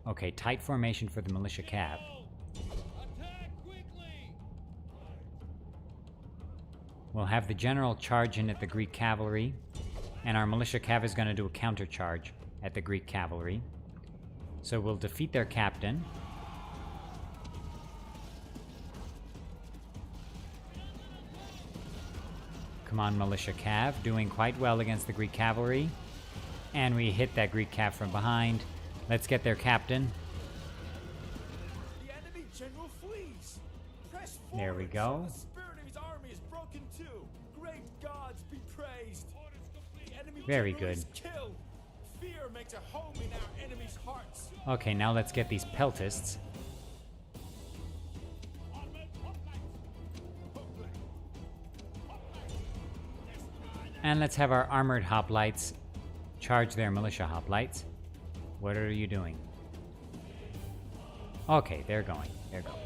A: Okay, tight formation for the militia cav. We'll have the general charge in at the Greek cavalry, and our militia cav is going to do a counter charge at the Greek cavalry. So we'll defeat their captain. Come on, militia cav, doing quite well against the Greek cavalry. And we hit that Greek cav from behind. Let's get their captain.
C: The enemy general flees. Press forward.
A: There we go.
C: The spirit of his army is broken too. Great gods be praised. The enemy
A: Very
C: general
A: good.
C: is killed. Fear makes a home in our enemies' hearts.
A: Okay, now let's get these peltasts. And let's have our armored hoplites charge their militia hoplites. What are you doing? Okay, they're going. They're going.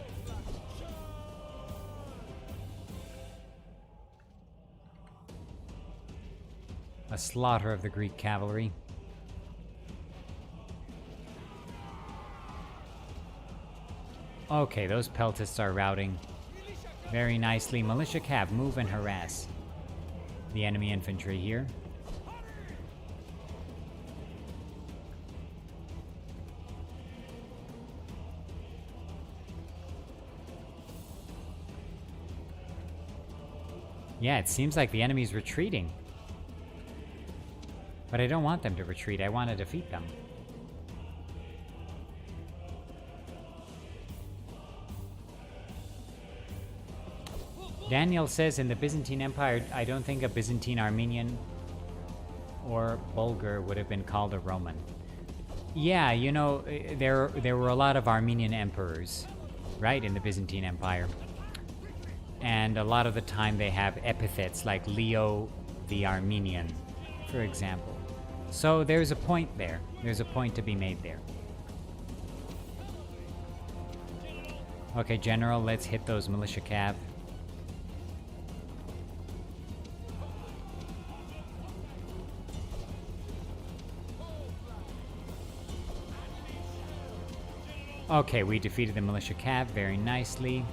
A: A slaughter of the Greek cavalry. Okay, those peltasts are routing very nicely. Militia cav, move and harass the enemy infantry here. Yeah, it seems like the enemy's retreating. But I don't want them to retreat, I want to defeat them. Daniel says in the Byzantine Empire, I don't think a Byzantine Armenian or Bulgar would have been called a Roman. Yeah, you know, there were a lot of Armenian emperors, right, in the Byzantine Empire. And a lot of the time they have epithets like Leo the Armenian, for example. So there's a point there. There's a point to be made there. Okay, General, let's hit those militia cav. Okay, we defeated the militia cav very nicely.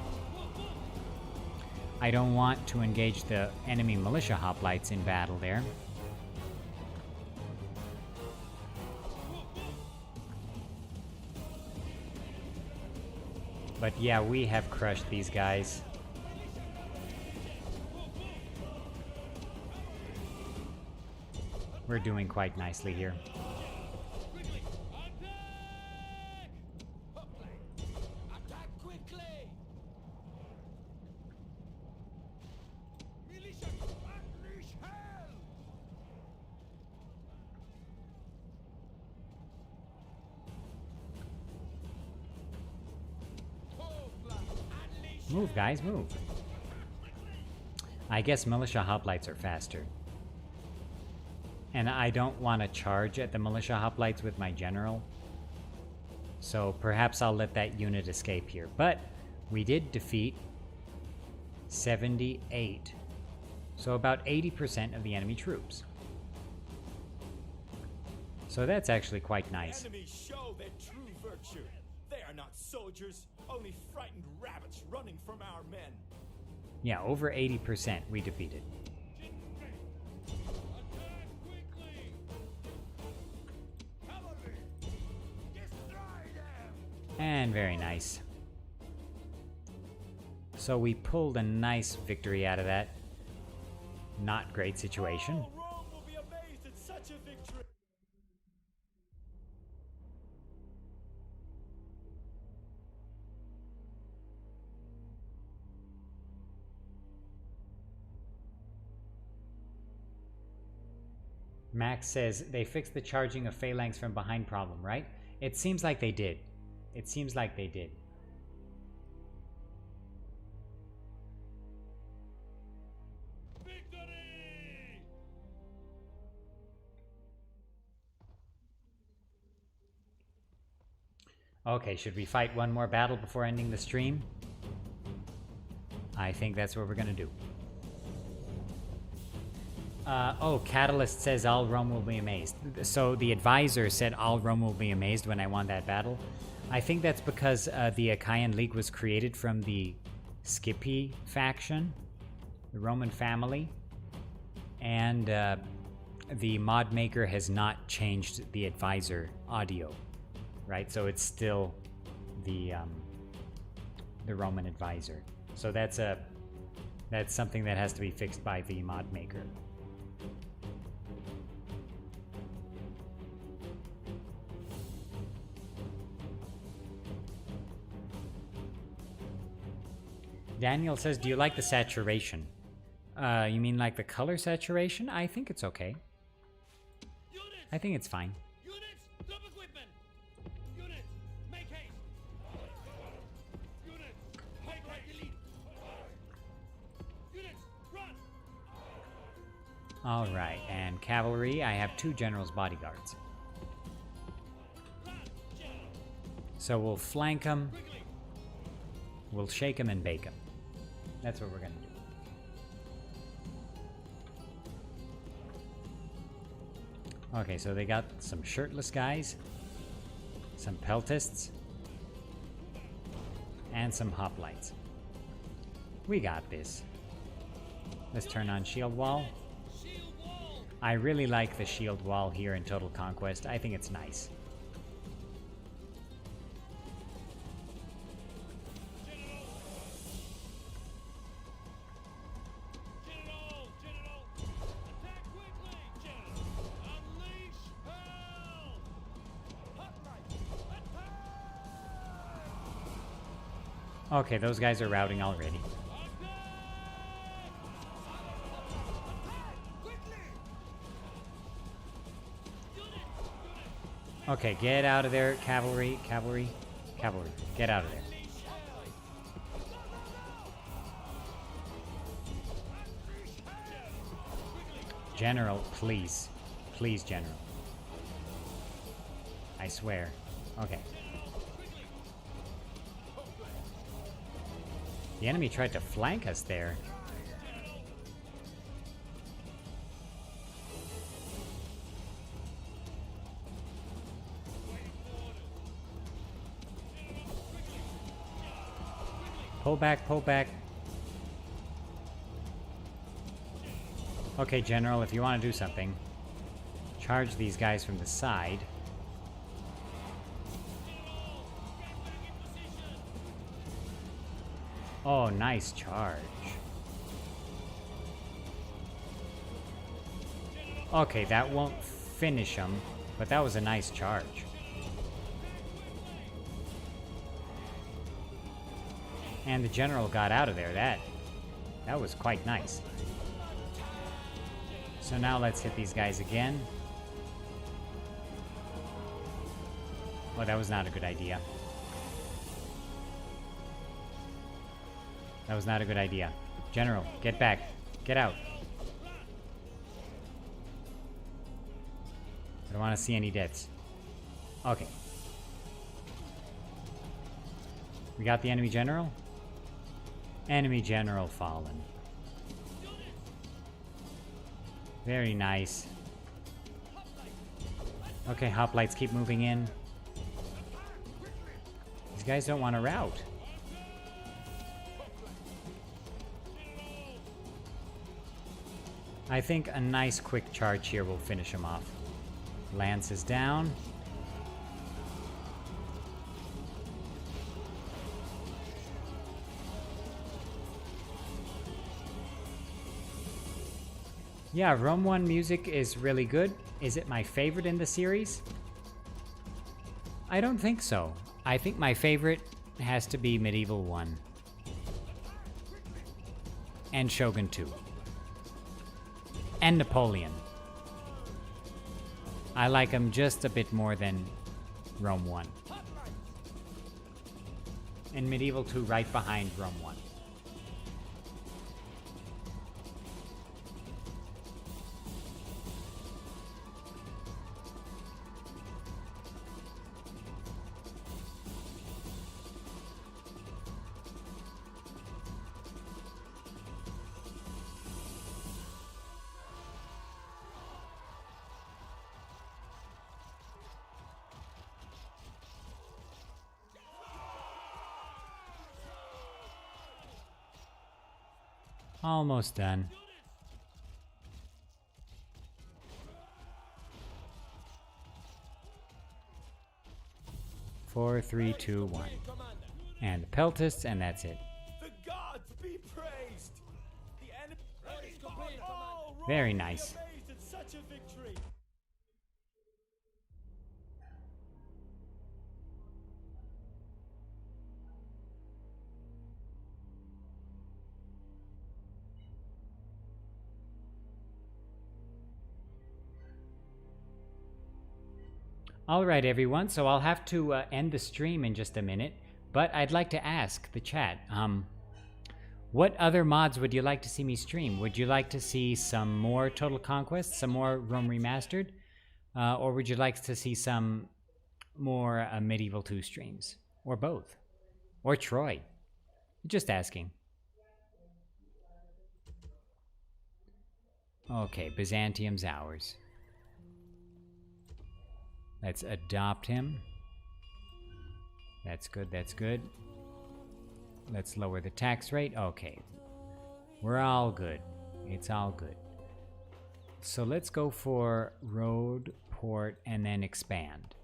A: I don't want to engage the enemy militia hoplites in battle there. But yeah, we have crushed these guys. We're doing quite nicely here. Move, guys, move. I guess militia hoplites are faster. And I don't want to charge at the militia hoplites with my general. So perhaps I'll let that unit escape here. But we did defeat 78. So about 80% of the enemy troops. So that's actually quite nice.
C: Enemies show their true virtue. They are not soldiers, only frightened rabbits running from our men.
A: Yeah, over 80% we defeated. And very nice. So we pulled a nice victory out of that not great situation.
C: All Rome will be amazed at such a victory.
A: Max says they fixed the charging of phalanx from behind problem, right? It seems like they did. It seems like they did.
B: Victory!
A: Okay, should we fight one more battle before ending the stream? I think that's what we're gonna do. Oh, Catalyst says all Rome will be amazed. So the advisor said all Rome will be amazed when I won that battle. I think that's because the Achaean League was created from the Scipii faction, the Roman family, and the mod maker has not changed the advisor audio, right? So it's still the Roman advisor. So that's something that has to be fixed by the mod maker. Daniel says, do you like the saturation? You mean like the color saturation? I think it's okay.
B: Units!
A: I think it's fine.
B: Units! Drop equipment! Units! Make haste! Units! High grade elite! Units! Run!
A: Alright, and cavalry, I have 2 generals' bodyguards.
B: Run! General!
A: So we'll flank them,
B: Quickly!
A: we'll shake them and bake them. That's what we're gonna do. Okay, so they got some shirtless guys, some peltists, and some hoplites. We got this. Let's turn on shield wall.
B: Shield wall!
A: I really like the shield wall here in Total Conquest. I think it's nice.
B: General! General! Attack quickly! General! Unleash hell! Hoplite! Attack!
A: Okay, those guys are routing already. Okay, get out of there, cavalry, cavalry, cavalry. Get out of there. General, please. Please, General. I swear. Okay. The enemy tried to flank us there. Pull back, pull back. Okay, General, if you want to do something, charge these guys from the side. Oh, nice charge. Okay, that won't finish them, but that was a nice charge. And the general got out of there. That was quite nice. So now let's hit these guys again. Oh, that was not a good idea. That was not a good idea. General, get back. Get out. I don't want to see any deaths. Okay. We got the enemy general? Enemy general fallen. Very nice. Okay, hoplites keep moving in. These guys don't want to rout. I think a nice quick charge here will finish him off. Lance is down. Yeah, Rome 1 music is really good. Is it my favorite in the series? I don't think so. I think my favorite has to be Medieval 1. And Shogun 2. And Napoleon. I like them just a bit more than Rome 1. And Medieval 2 right behind Rome 1. Almost done. Four, three, two, one. And the peltists, and that's it.
C: The gods be praised. The enemy. Oh,
A: Very
C: Rome
A: nice.
C: be amazed at such a victory.
A: All right, everyone. So I'll have to end the stream in just a minute, but I'd like to ask the chat, what other mods would you like to see me stream? Would you like to see some more Total Conquest, some more Rome Remastered, or would you like to see some more Medieval 2 streams, or both, or Troy? Just asking. Okay, Byzantium's ours. Let's adopt him. That's good, that's good. Let's lower the tax rate. Okay. We're all good. It's all good. So let's go for road, port, and then expand.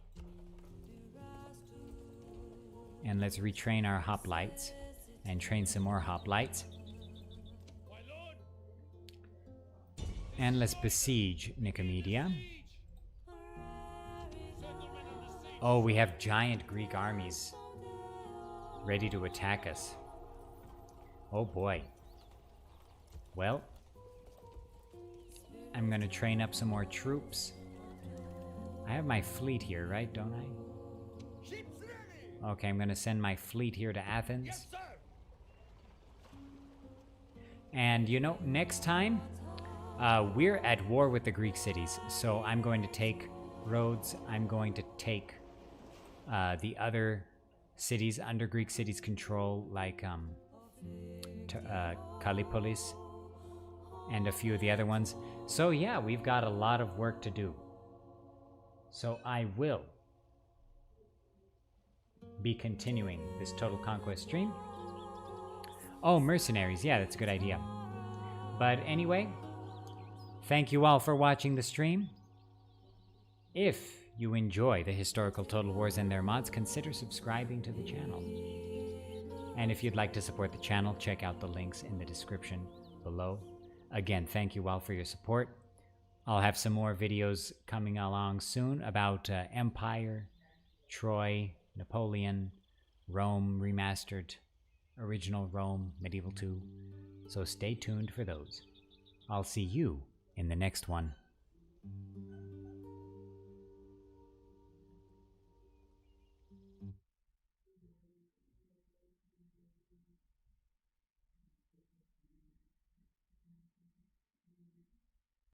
A: And let's retrain our hoplites. And train some more hoplites. And let's besiege Nicomedia. Oh, we have giant Greek armies ready to attack us. Oh boy. Well, I'm gonna train up some more troops. I have my fleet here, right? Don't I? Okay, I'm gonna send my fleet here to Athens.
B: Yes, sir.
A: And you know, next time, we're at war with the Greek cities. So I'm going to take Rhodes. I'm going to take the other cities under Greek cities' control, like Kallipolis and a few of the other ones. So yeah, we've got a lot of work to do. So I will be continuing this Total Conquest stream. Oh, mercenaries. Yeah, that's a good idea. But anyway, thank you all for watching the stream. If you enjoy the historical Total Wars and their mods, consider subscribing to the channel. And if you'd like to support the channel, check out the links in the description below. Again, thank you all for your support. I'll have some more videos coming along soon about Empire, Troy, Napoleon, Rome Remastered, Original Rome, Medieval 2. So stay tuned for those. I'll see you in the next one.